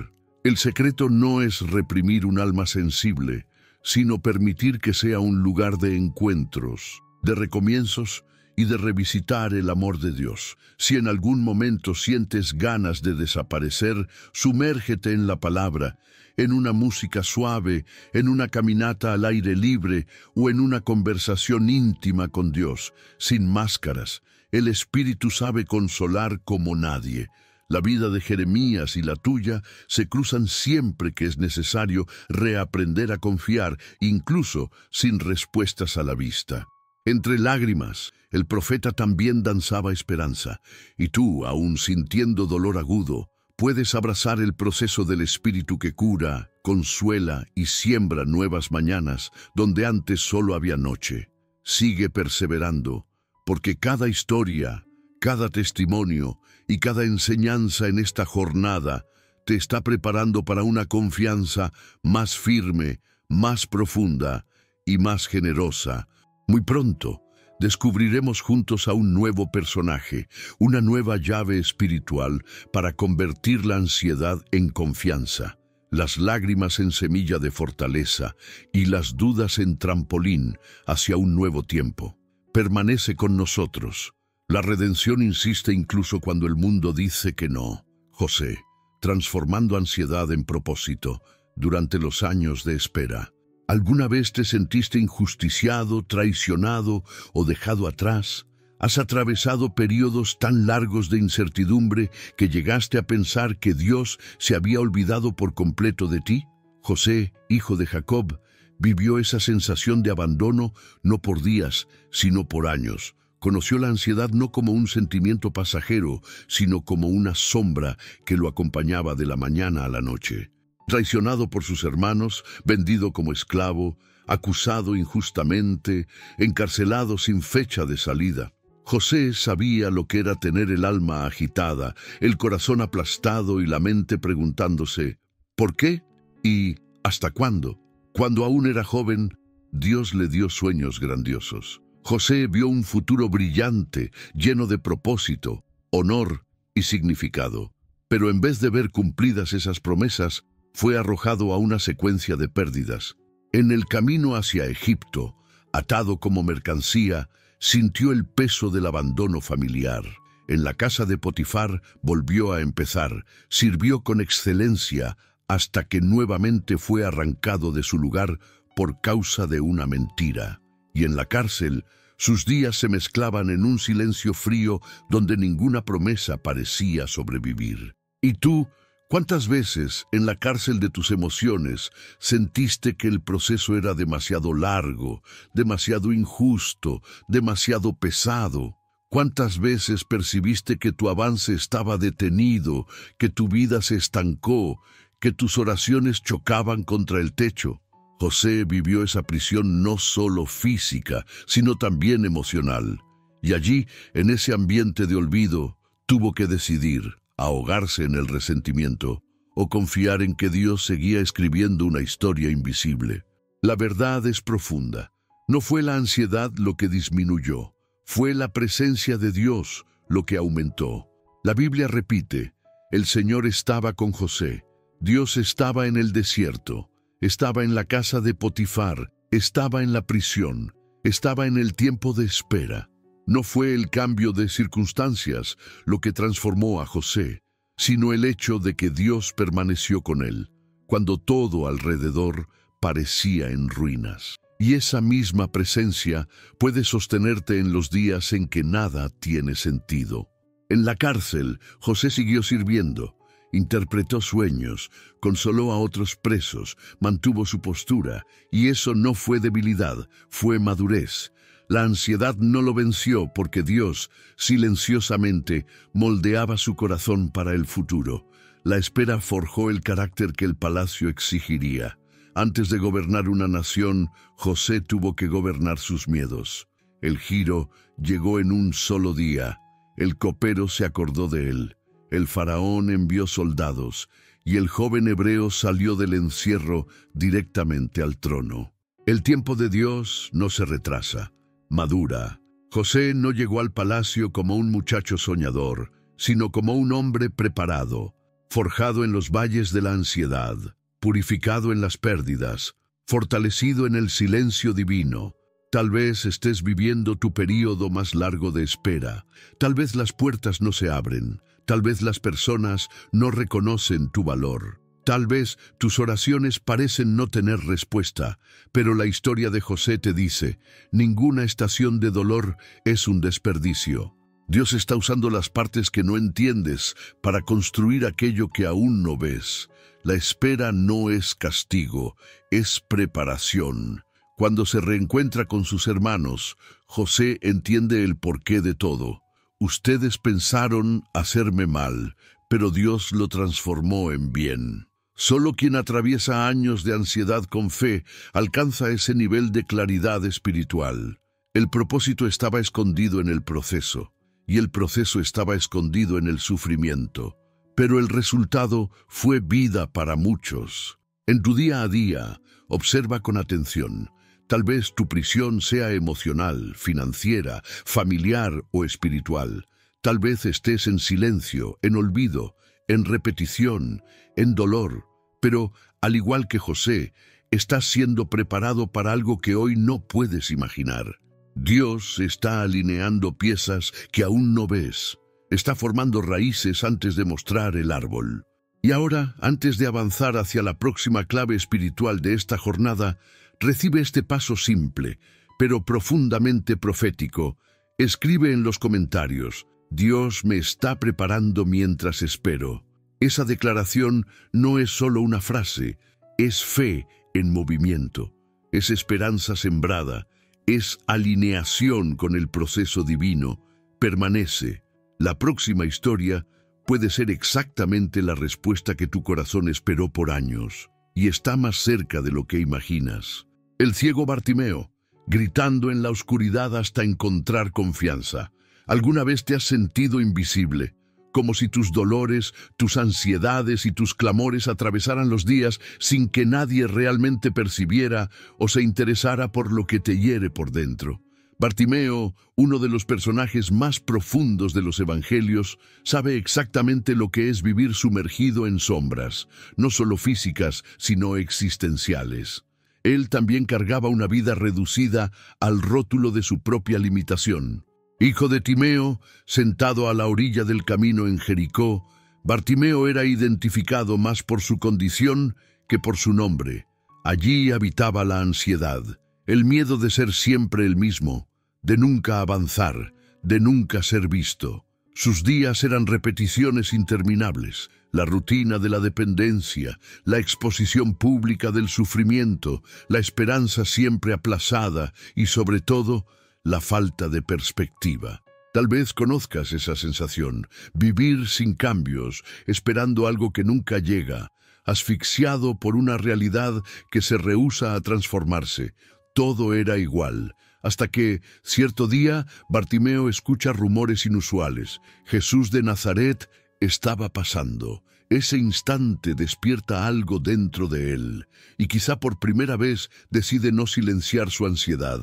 El secreto no es reprimir un alma sensible, sino permitir que sea un lugar de encuentros, de recomienzos y de revisitar el amor de Dios. Si en algún momento sientes ganas de desaparecer, sumérgete en la palabra, en una música suave, en una caminata al aire libre o en una conversación íntima con Dios, sin máscaras. El Espíritu sabe consolar como nadie. La vida de Jeremías y la tuya se cruzan siempre que es necesario reaprender a confiar, incluso sin respuestas a la vista. Entre lágrimas, el profeta también danzaba esperanza, y tú, aun sintiendo dolor agudo, puedes abrazar el proceso del Espíritu que cura, consuela y siembra nuevas mañanas donde antes solo había noche. Sigue perseverando, porque cada historia, cada testimonio y cada enseñanza en esta jornada te está preparando para una confianza más firme, más profunda y más generosa. Muy pronto descubriremos juntos a un nuevo personaje, una nueva llave espiritual para convertir la ansiedad en confianza, las lágrimas en semilla de fortaleza y las dudas en trampolín hacia un nuevo tiempo. Permanece con nosotros. La redención insiste incluso cuando el mundo dice que no. José, transformando ansiedad en propósito durante los años de espera. ¿Alguna vez te sentiste injusticiado, traicionado o dejado atrás? ¿Has atravesado periodos tan largos de incertidumbre que llegaste a pensar que Dios se había olvidado por completo de ti? José, hijo de Jacob, vivió esa sensación de abandono no por días, sino por años. Conoció la ansiedad no como un sentimiento pasajero, sino como una sombra que lo acompañaba de la mañana a la noche. Traicionado por sus hermanos, vendido como esclavo, acusado injustamente, encarcelado sin fecha de salida. José sabía lo que era tener el alma agitada, el corazón aplastado y la mente preguntándose, ¿por qué? ¿Y hasta cuándo? Cuando aún era joven, Dios le dio sueños grandiosos. José vio un futuro brillante, lleno de propósito, honor y significado. Pero en vez de ver cumplidas esas promesas, fue arrojado a una secuencia de pérdidas. En el camino hacia Egipto, atado como mercancía, sintió el peso del abandono familiar. En la casa de Potifar volvió a empezar, sirvió con excelencia hasta que nuevamente fue arrancado de su lugar por causa de una mentira. Y en la cárcel, sus días se mezclaban en un silencio frío donde ninguna promesa parecía sobrevivir. ¿Y tú? ¿Cuántas veces en la cárcel de tus emociones sentiste que el proceso era demasiado largo, demasiado injusto, demasiado pesado? ¿Cuántas veces percibiste que tu avance estaba detenido, que tu vida se estancó, que tus oraciones chocaban contra el techo? José vivió esa prisión no solo física, sino también emocional. Y allí, en ese ambiente de olvido, tuvo que decidir ahogarse en el resentimiento o confiar en que Dios seguía escribiendo una historia invisible. La verdad es profunda. No fue la ansiedad lo que disminuyó, fue la presencia de Dios lo que aumentó. La Biblia repite, el Señor estaba con José, Dios estaba en el desierto, estaba en la casa de Potifar, estaba en la prisión, estaba en el tiempo de espera. No fue el cambio de circunstancias lo que transformó a José, sino el hecho de que Dios permaneció con él, cuando todo alrededor parecía en ruinas. Y esa misma presencia puede sostenerte en los días en que nada tiene sentido. En la cárcel, José siguió sirviendo, interpretó sueños, consoló a otros presos, mantuvo su postura, y eso no fue debilidad, fue madurez. La ansiedad no lo venció porque Dios, silenciosamente, moldeaba su corazón para el futuro. La espera forjó el carácter que el palacio exigiría. Antes de gobernar una nación, José tuvo que gobernar sus miedos. El giro llegó en un solo día. El copero se acordó de él. El faraón envió soldados, y el joven hebreo salió del encierro directamente al trono. El tiempo de Dios no se retrasa. Madura. José no llegó al palacio como un muchacho soñador, sino como un hombre preparado, forjado en los valles de la ansiedad, purificado en las pérdidas, fortalecido en el silencio divino. Tal vez estés viviendo tu período más largo de espera. Tal vez las puertas no se abren. Tal vez las personas no reconocen tu valor. Tal vez tus oraciones parecen no tener respuesta, pero la historia de José te dice, ninguna estación de dolor es un desperdicio. Dios está usando las partes que no entiendes para construir aquello que aún no ves. La espera no es castigo, es preparación. Cuando se reencuentra con sus hermanos, José entiende el porqué de todo. Ustedes pensaron hacerme mal, pero Dios lo transformó en bien. Solo quien atraviesa años de ansiedad con fe alcanza ese nivel de claridad espiritual. El propósito estaba escondido en el proceso, y el proceso estaba escondido en el sufrimiento. Pero el resultado fue vida para muchos. En tu día a día, observa con atención. Tal vez tu prisión sea emocional, financiera, familiar o espiritual. Tal vez estés en silencio, en olvido, en repetición, en dolor, Pero, al igual que José, estás siendo preparado para algo que hoy no puedes imaginar. Dios está alineando piezas que aún no ves. Está formando raíces antes de mostrar el árbol. Y ahora, antes de avanzar hacia la próxima clave espiritual de esta jornada, recibe este paso simple, pero profundamente profético. Escribe en los comentarios: Dios me está preparando mientras espero. Esa declaración no es solo una frase, es fe en movimiento, es esperanza sembrada, es alineación con el proceso divino. Permanece. La próxima historia puede ser exactamente la respuesta que tu corazón esperó por años, y está más cerca de lo que imaginas. El ciego Bartimeo, gritando en la oscuridad hasta encontrar confianza. ¿Alguna vez te has sentido invisible? Como si tus dolores, tus ansiedades y tus clamores atravesaran los días sin que nadie realmente percibiera o se interesara por lo que te hiere por dentro. Bartimeo, uno de los personajes más profundos de los evangelios, sabe exactamente lo que es vivir sumergido en sombras, no solo físicas, sino existenciales. Él también cargaba una vida reducida al rótulo de su propia limitación. Hijo de Timeo, sentado a la orilla del camino en Jericó, Bartimeo era identificado más por su condición que por su nombre. Allí habitaba la ansiedad, el miedo de ser siempre el mismo, de nunca avanzar, de nunca ser visto. Sus días eran repeticiones interminables, la rutina de la dependencia, la exposición pública del sufrimiento, la esperanza siempre aplazada y, sobre todo, la falta de perspectiva. Tal vez conozcas esa sensación, vivir sin cambios, esperando algo que nunca llega, asfixiado por una realidad que se rehúsa a transformarse. Todo era igual, hasta que, cierto día, Bartimeo escucha rumores inusuales. Jesús de Nazaret estaba pasando. Ese instante despierta algo dentro de él, y quizá por primera vez decide no silenciar su ansiedad.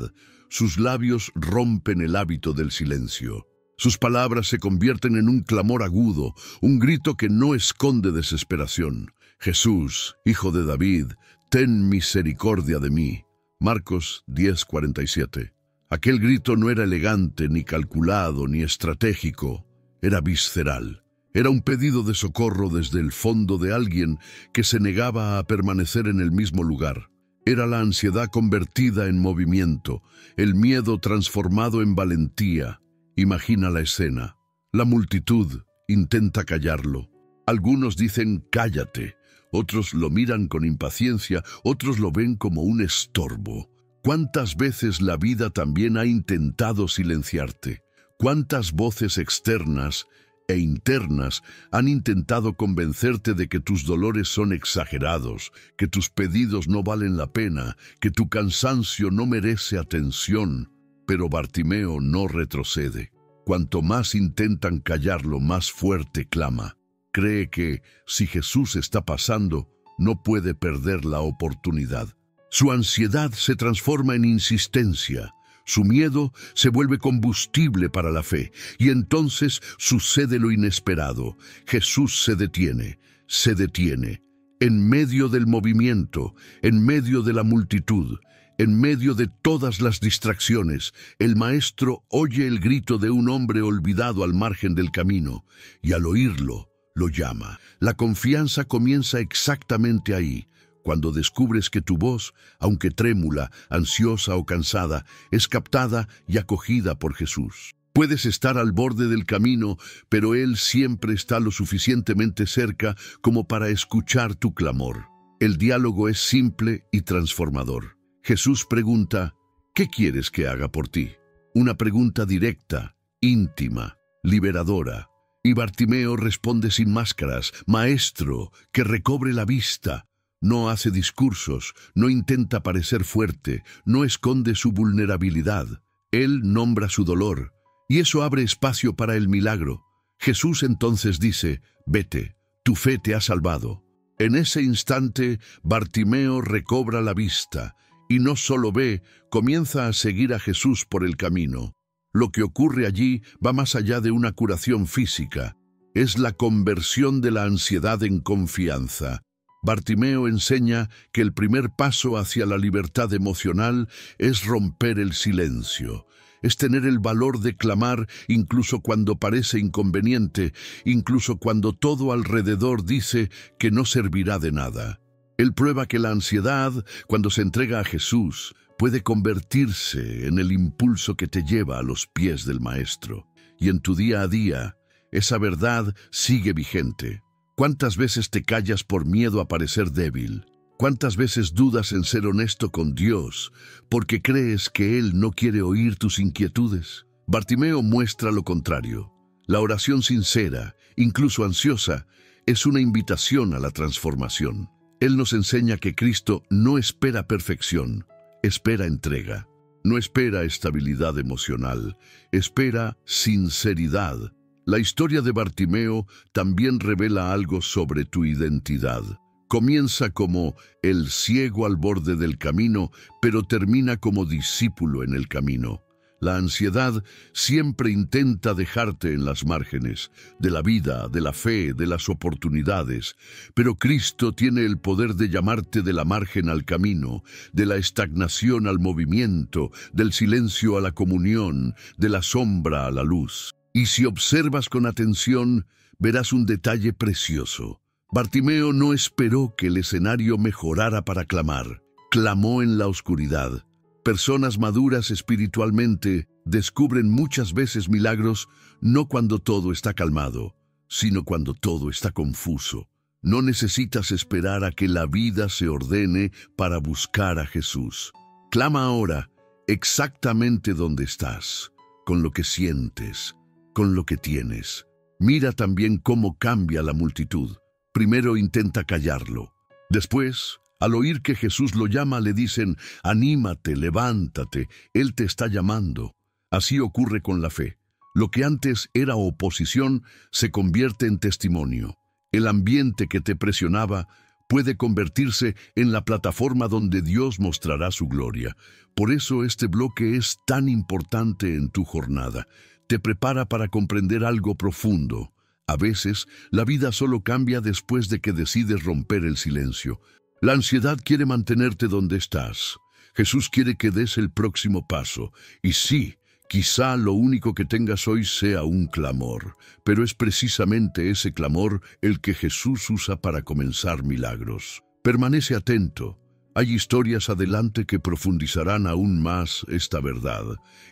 Sus labios rompen el hábito del silencio. Sus palabras se convierten en un clamor agudo, un grito que no esconde desesperación. Jesús, Hijo de David, ten misericordia de mí. Marcos 10:47. Aquel grito no era elegante, ni calculado, ni estratégico. Era visceral. Era un pedido de socorro desde el fondo de alguien que se negaba a permanecer en el mismo lugar. Era la ansiedad convertida en movimiento, el miedo transformado en valentía. Imagina la escena. La multitud intenta callarlo. Algunos dicen cállate, otros lo miran con impaciencia, otros lo ven como un estorbo. ¿Cuántas veces la vida también ha intentado silenciarte? ¿Cuántas voces externas e internas han intentado convencerte de que tus dolores son exagerados, que tus pedidos no valen la pena, que tu cansancio no merece atención? Pero Bartimeo no retrocede. Cuanto más intentan callarlo, más fuerte clama. Cree que, si Jesús está pasando, no puede perder la oportunidad. Su ansiedad se transforma en insistencia. Su miedo se vuelve combustible para la fe, y entonces sucede lo inesperado. Jesús se detiene. En medio del movimiento, en medio de la multitud, en medio de todas las distracciones, el maestro oye el grito de un hombre olvidado al margen del camino, y al oírlo, lo llama. La confianza comienza exactamente ahí, cuando descubres que tu voz, aunque trémula, ansiosa o cansada, es captada y acogida por Jesús. Puedes estar al borde del camino, pero Él siempre está lo suficientemente cerca como para escuchar tu clamor. El diálogo es simple y transformador. Jesús pregunta, ¿qué quieres que haga por ti? Una pregunta directa, íntima, liberadora. Y Bartimeo responde sin máscaras, Maestro, que recobre la vista. No hace discursos, no intenta parecer fuerte, no esconde su vulnerabilidad. Él nombra su dolor, y eso abre espacio para el milagro. Jesús entonces dice, vete, tu fe te ha salvado. En ese instante, Bartimeo recobra la vista, y no solo ve, comienza a seguir a Jesús por el camino. Lo que ocurre allí va más allá de una curación física. Es la conversión de la ansiedad en confianza. Bartimeo enseña que el primer paso hacia la libertad emocional es romper el silencio, es tener el valor de clamar incluso cuando parece inconveniente, incluso cuando todo alrededor dice que no servirá de nada. Él prueba que la ansiedad, cuando se entrega a Jesús, puede convertirse en el impulso que te lleva a los pies del Maestro. Y en tu día a día, esa verdad sigue vigente. ¿Cuántas veces te callas por miedo a parecer débil? ¿Cuántas veces dudas en ser honesto con Dios porque crees que Él no quiere oír tus inquietudes? Bartimeo muestra lo contrario. La oración sincera, incluso ansiosa, es una invitación a la transformación. Él nos enseña que Cristo no espera perfección, espera entrega. No espera estabilidad emocional, espera sinceridad. La historia de Bartimeo también revela algo sobre tu identidad. Comienza como el ciego al borde del camino, pero termina como discípulo en el camino. La ansiedad siempre intenta dejarte en las márgenes de la vida, de la fe, de las oportunidades, pero Cristo tiene el poder de llamarte de la margen al camino, de la estagnación al movimiento, del silencio a la comunión, de la sombra a la luz. Y si observas con atención, verás un detalle precioso. Bartimeo no esperó que el escenario mejorara para clamar. Clamó en la oscuridad. Personas maduras espiritualmente descubren muchas veces milagros no cuando todo está calmado, sino cuando todo está confuso. No necesitas esperar a que la vida se ordene para buscar a Jesús. Clama ahora, exactamente donde estás, con lo que sientes, con lo que tienes. Mira también cómo cambia la multitud. Primero intenta callarlo. Después, al oír que Jesús lo llama, le dicen, anímate, levántate, Él te está llamando. Así ocurre con la fe. Lo que antes era oposición se convierte en testimonio. El ambiente que te presionaba puede convertirse en la plataforma donde Dios mostrará su gloria. Por eso este bloque es tan importante en tu jornada. Te prepara para comprender algo profundo. A veces, la vida solo cambia después de que decides romper el silencio. La ansiedad quiere mantenerte donde estás. Jesús quiere que des el próximo paso. Y sí, quizá lo único que tengas hoy sea un clamor, pero es precisamente ese clamor el que Jesús usa para comenzar milagros. Permanece atento. Hay historias adelante que profundizarán aún más esta verdad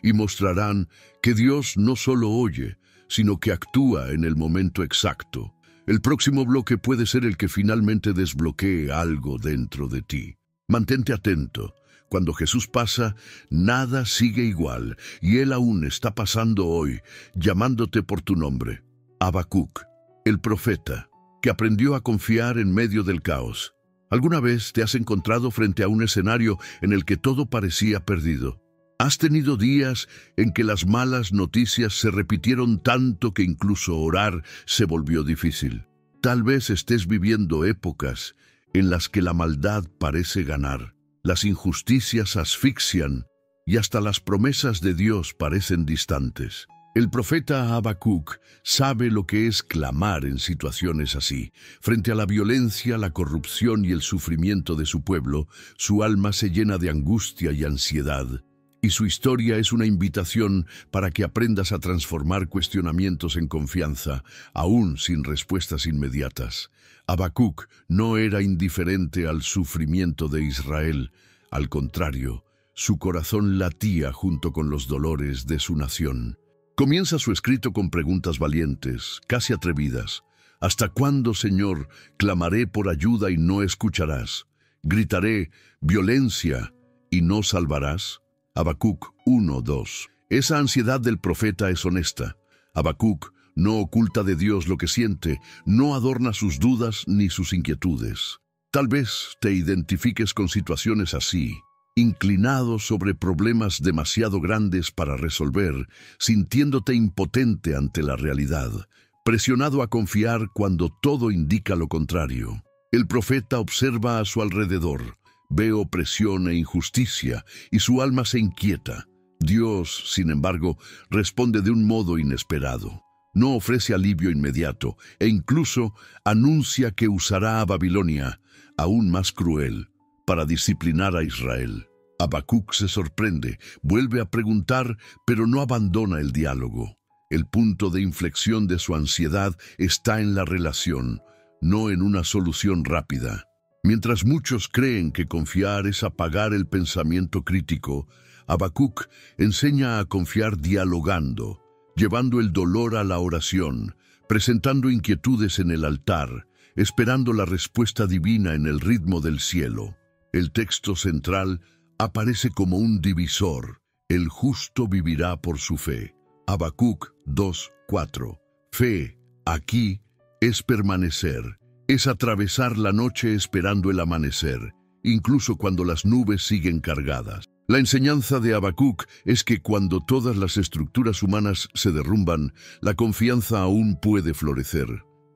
y mostrarán que Dios no solo oye, sino que actúa en el momento exacto. El próximo bloque puede ser el que finalmente desbloquee algo dentro de ti. Mantente atento. Cuando Jesús pasa, nada sigue igual, y Él aún está pasando hoy, llamándote por tu nombre. Habacuc, el profeta, que aprendió a confiar en medio del caos. ¿Alguna vez te has encontrado frente a un escenario en el que todo parecía perdido? ¿Has tenido días en que las malas noticias se repitieron tanto que incluso orar se volvió difícil? Tal vez estés viviendo épocas en las que la maldad parece ganar, las injusticias asfixian y hasta las promesas de Dios parecen distantes. El profeta Habacuc sabe lo que es clamar en situaciones así. Frente a la violencia, la corrupción y el sufrimiento de su pueblo, su alma se llena de angustia y ansiedad. Y su historia es una invitación para que aprendas a transformar cuestionamientos en confianza, aún sin respuestas inmediatas. Habacuc no era indiferente al sufrimiento de Israel. Al contrario, su corazón latía junto con los dolores de su nación. Comienza su escrito con preguntas valientes, casi atrevidas. ¿Hasta cuándo, Señor, clamaré por ayuda y no escucharás? ¿Gritaré violencia y no salvarás? Habacuc 1:2. Esa ansiedad del profeta es honesta. Habacuc no oculta de Dios lo que siente, no adorna sus dudas ni sus inquietudes. Tal vez te identifiques con situaciones así, inclinado sobre problemas demasiado grandes para resolver, sintiéndote impotente ante la realidad, presionado a confiar cuando todo indica lo contrario. El profeta observa a su alrededor. Ve opresión e injusticia, y su alma se inquieta. Dios, sin embargo, responde de un modo inesperado. no ofrece alivio inmediato e incluso anuncia que usará a Babilonia, aún más cruel, para disciplinar a Israel. Habacuc se sorprende, vuelve a preguntar, pero no abandona el diálogo. El punto de inflexión de su ansiedad está en la relación, no en una solución rápida. Mientras muchos creen que confiar es apagar el pensamiento crítico, Habacuc enseña a confiar dialogando, llevando el dolor a la oración, presentando inquietudes en el altar, esperando la respuesta divina en el ritmo del cielo. El texto central aparece como un divisor: el justo vivirá por su fe. Habacuc 2:4. Fe, aquí, es permanecer, es atravesar la noche esperando el amanecer, incluso cuando las nubes siguen cargadas. La enseñanza de Habacuc es que cuando todas las estructuras humanas se derrumban, la confianza aún puede florecer.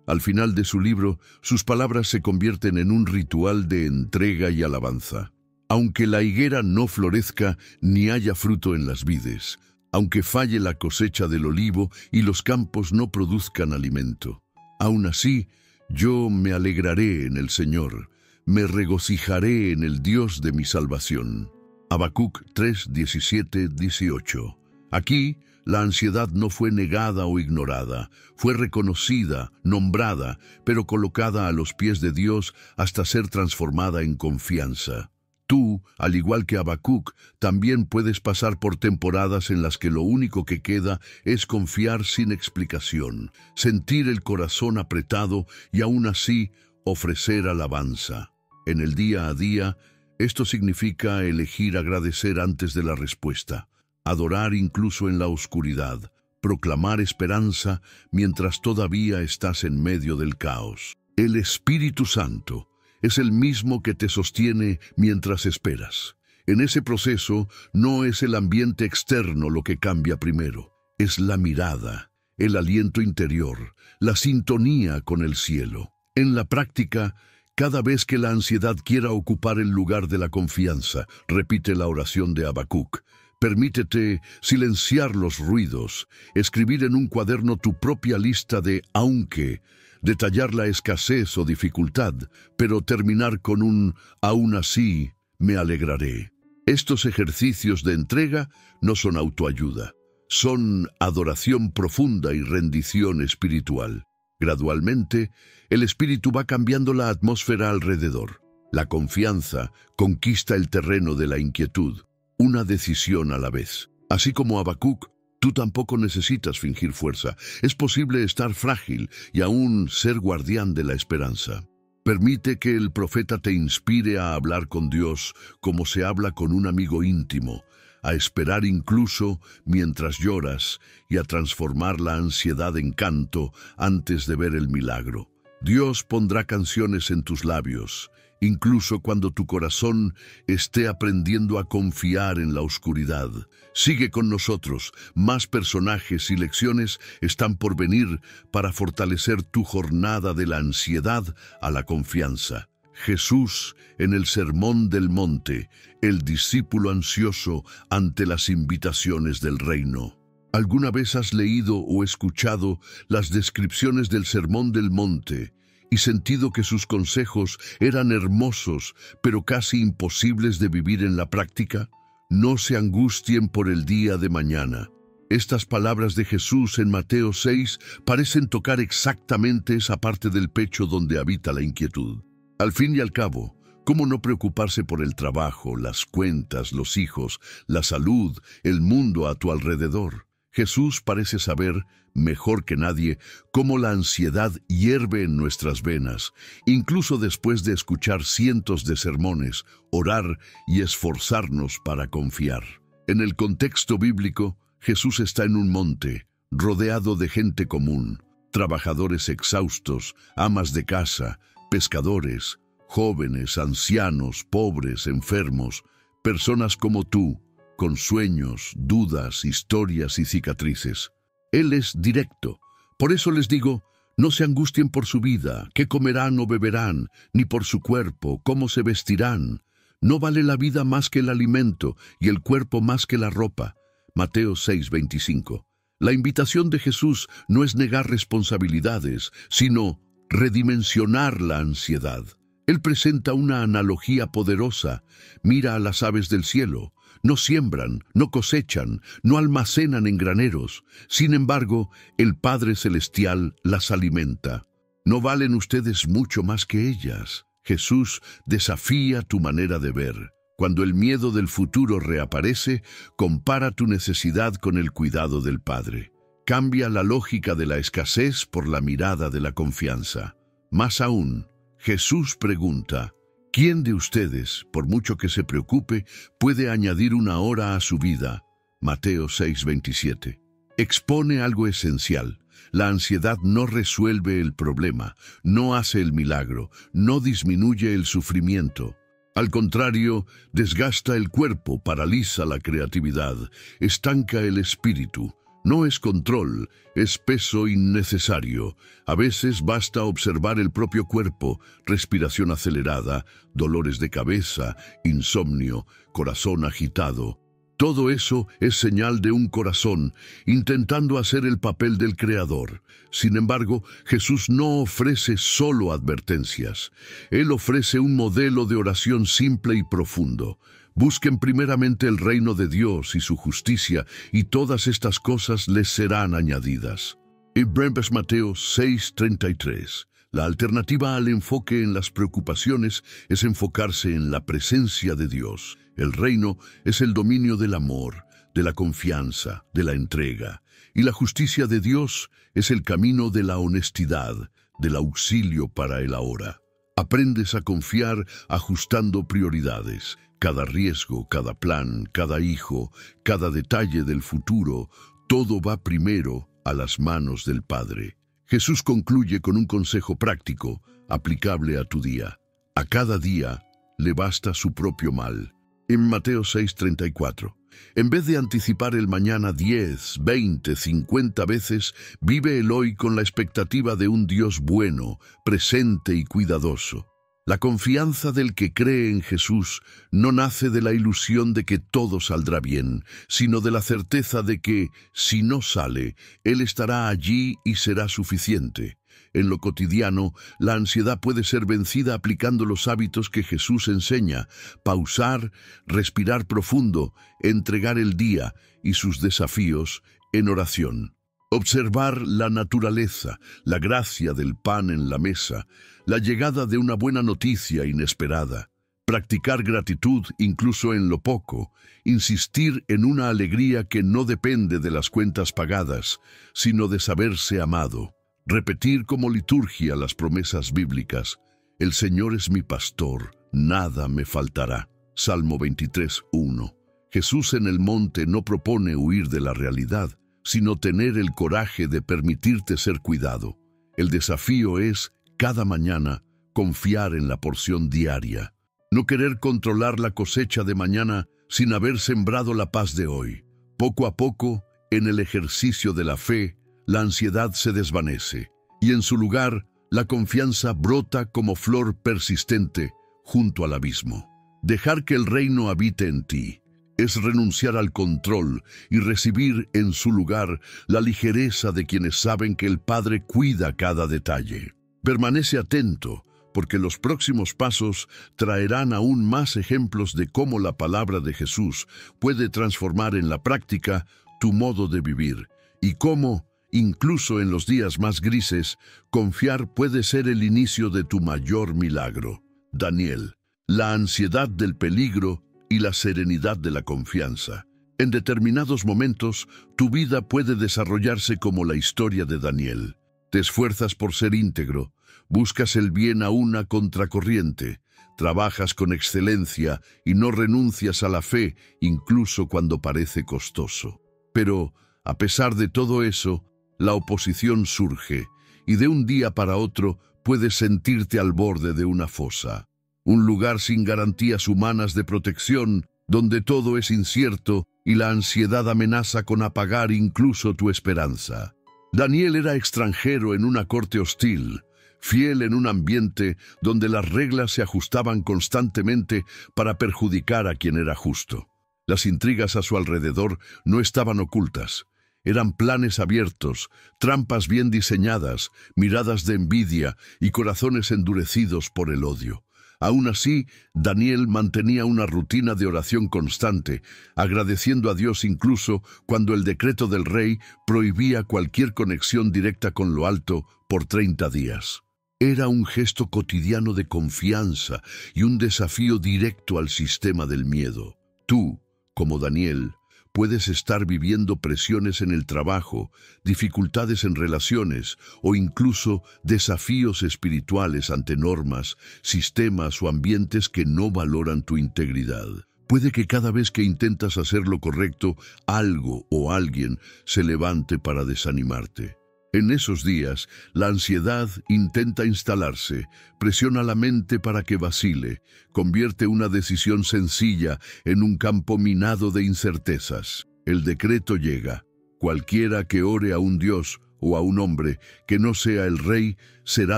Al final de su libro, sus palabras se convierten en un ritual de entrega y alabanza. Aunque la higuera no florezca ni haya fruto en las vides, aunque falle la cosecha del olivo y los campos no produzcan alimento, aún así, yo me alegraré en el Señor, me regocijaré en el Dios de mi salvación. Habacuc 3:17-18. Aquí, la ansiedad no fue negada o ignorada, fue reconocida, nombrada, pero colocada a los pies de Dios hasta ser transformada en confianza. Tú, al igual que Habacuc, también puedes pasar por temporadas en las que lo único que queda es confiar sin explicación, sentir el corazón apretado y aún así ofrecer alabanza. En el día a día, esto significa elegir agradecer antes de la respuesta, adorar incluso en la oscuridad, proclamar esperanza mientras todavía estás en medio del caos. El Espíritu Santo es el mismo que te sostiene mientras esperas. En ese proceso no es el ambiente externo lo que cambia primero, es la mirada, el aliento interior, la sintonía con el cielo. En la práctica, cada vez que la ansiedad quiera ocupar el lugar de la confianza, repite la oración de Habacuc. Permítete silenciar los ruidos, escribir en un cuaderno tu propia lista de aunque, detallar la escasez o dificultad, pero terminar con un aún así me alegraré. Estos ejercicios de entrega no son autoayuda, son adoración profunda y rendición espiritual. Gradualmente, el espíritu va cambiando la atmósfera alrededor. La confianza conquista el terreno de la inquietud, una decisión a la vez. Así como Habacuc, tú tampoco necesitas fingir fuerza. Es posible estar frágil y aún ser guardián de la esperanza. Permite que el profeta te inspire a hablar con Dios como se habla con un amigo íntimo, a esperar incluso mientras lloras y a transformar la ansiedad en canto antes de ver el milagro. Dios pondrá canciones en tus labios, incluso cuando tu corazón esté aprendiendo a confiar en la oscuridad. Sigue con nosotros, más personajes y lecciones están por venir para fortalecer tu jornada de la ansiedad a la confianza. Jesús en el Sermón del Monte, el discípulo ansioso ante las invitaciones del reino. ¿Alguna vez has leído o escuchado las descripciones del Sermón del Monte y sentido que sus consejos eran hermosos, pero casi imposibles de vivir en la práctica? No se angustien por el día de mañana. Estas palabras de Jesús en Mateo 6 parecen tocar exactamente esa parte del pecho donde habita la inquietud. Al fin y al cabo, ¿cómo no preocuparse por el trabajo, las cuentas, los hijos, la salud, el mundo a tu alrededor? Jesús parece saber, mejor que nadie, cómo la ansiedad hierve en nuestras venas, incluso después de escuchar cientos de sermones, orar y esforzarnos para confiar. En el contexto bíblico, Jesús está en un monte, rodeado de gente común, trabajadores exhaustos, amas de casa, pescadores, jóvenes, ancianos, pobres, enfermos, personas como tú, con sueños, dudas, historias y cicatrices. Él es directo. Por eso les digo, no se angustien por su vida, qué comerán o beberán, ni por su cuerpo, cómo se vestirán. No vale la vida más que el alimento y el cuerpo más que la ropa. Mateo 6:25. La invitación de Jesús no es negar responsabilidades, sino redimensionar la ansiedad. Él presenta una analogía poderosa. Mira a las aves del cielo. No siembran, no cosechan, no almacenan en graneros. Sin embargo, el Padre Celestial las alimenta. ¿No valen ustedes mucho más que ellas? Jesús desafía tu manera de ver. Cuando el miedo del futuro reaparece, compara tu necesidad con el cuidado del Padre. Cambia la lógica de la escasez por la mirada de la confianza. Más aún, Jesús pregunta, ¿quién de ustedes, por mucho que se preocupe, puede añadir una hora a su vida? Mateo 6:27. Expone algo esencial. La ansiedad no resuelve el problema, no hace el milagro, no disminuye el sufrimiento. Al contrario, desgasta el cuerpo, paraliza la creatividad, estanca el espíritu. No es control, es peso innecesario. A veces basta observar el propio cuerpo, respiración acelerada, dolores de cabeza, insomnio, corazón agitado. Todo eso es señal de un corazón intentando hacer el papel del Creador. Sin embargo, Jesús no ofrece solo advertencias. Él ofrece un modelo de oración simple y profundo. Busquen primeramente el reino de Dios y su justicia, y todas estas cosas les serán añadidas. Y breves Mateo 6:33. La alternativa al enfoque en las preocupaciones es enfocarse en la presencia de Dios. El reino es el dominio del amor, de la confianza, de la entrega. Y la justicia de Dios es el camino de la honestidad, del auxilio para el ahora. Aprendes a confiar ajustando prioridades. Cada riesgo, cada plan, cada hijo, cada detalle del futuro, todo va primero a las manos del Padre. Jesús concluye con un consejo práctico, aplicable a tu día. A cada día le basta su propio mal. En Mateo 6:34, en vez de anticipar el mañana 10, 20, 50 veces, vive el hoy con la expectativa de un Dios bueno, presente y cuidadoso. La confianza del que cree en Jesús no nace de la ilusión de que todo saldrá bien, sino de la certeza de que, si no sale, Él estará allí y será suficiente. En lo cotidiano, la ansiedad puede ser vencida aplicando los hábitos que Jesús enseña: pausar, respirar profundo, entregar el día y sus desafíos en oración. Observar la naturaleza, la gracia del pan en la mesa, la llegada de una buena noticia inesperada. Practicar gratitud incluso en lo poco, insistir en una alegría que no depende de las cuentas pagadas, sino de saberse amado. Repetir como liturgia las promesas bíblicas: el Señor es mi pastor, nada me faltará. Salmo 23:1. Jesús en el monte no propone huir de la realidad, sino tener el coraje de permitirte ser cuidado. El desafío es, cada mañana, confiar en la porción diaria. No querer controlar la cosecha de mañana sin haber sembrado la paz de hoy. Poco a poco, en el ejercicio de la fe, la ansiedad se desvanece, y en su lugar, la confianza brota como flor persistente junto al abismo. Dejar que el reino habite en ti es renunciar al control y recibir en su lugar la ligereza de quienes saben que el Padre cuida cada detalle. Permanece atento, porque los próximos pasos traerán aún más ejemplos de cómo la palabra de Jesús puede transformar en la práctica tu modo de vivir, y cómo, incluso en los días más grises, confiar puede ser el inicio de tu mayor milagro. Daniel, la ansiedad del peligro y la serenidad de la confianza. En determinados momentos, tu vida puede desarrollarse como la historia de Daniel. Te esfuerzas por ser íntegro, buscas el bien aún a contracorriente, trabajas con excelencia y no renuncias a la fe, incluso cuando parece costoso. Pero, a pesar de todo eso, la oposición surge, y de un día para otro puedes sentirte al borde de una fosa. Un lugar sin garantías humanas de protección, donde todo es incierto y la ansiedad amenaza con apagar incluso tu esperanza. Daniel era extranjero en una corte hostil, fiel en un ambiente donde las reglas se ajustaban constantemente para perjudicar a quien era justo. Las intrigas a su alrededor no estaban ocultas. Eran planes abiertos, trampas bien diseñadas, miradas de envidia y corazones endurecidos por el odio. Aún así, Daniel mantenía una rutina de oración constante, agradeciendo a Dios incluso cuando el decreto del rey prohibía cualquier conexión directa con lo alto por 30 días. Era un gesto cotidiano de confianza y un desafío directo al sistema del miedo. Tú, como Daniel, puedes estar viviendo presiones en el trabajo, dificultades en relaciones o incluso desafíos espirituales ante normas, sistemas o ambientes que no valoran tu integridad. Puede que cada vez que intentas hacer lo correcto, algo o alguien se levante para desanimarte. En esos días, la ansiedad intenta instalarse, presiona la mente para que vacile, convierte una decisión sencilla en un campo minado de incertezas. El decreto llega. Cualquiera que ore a un dios o a un hombre que no sea el rey será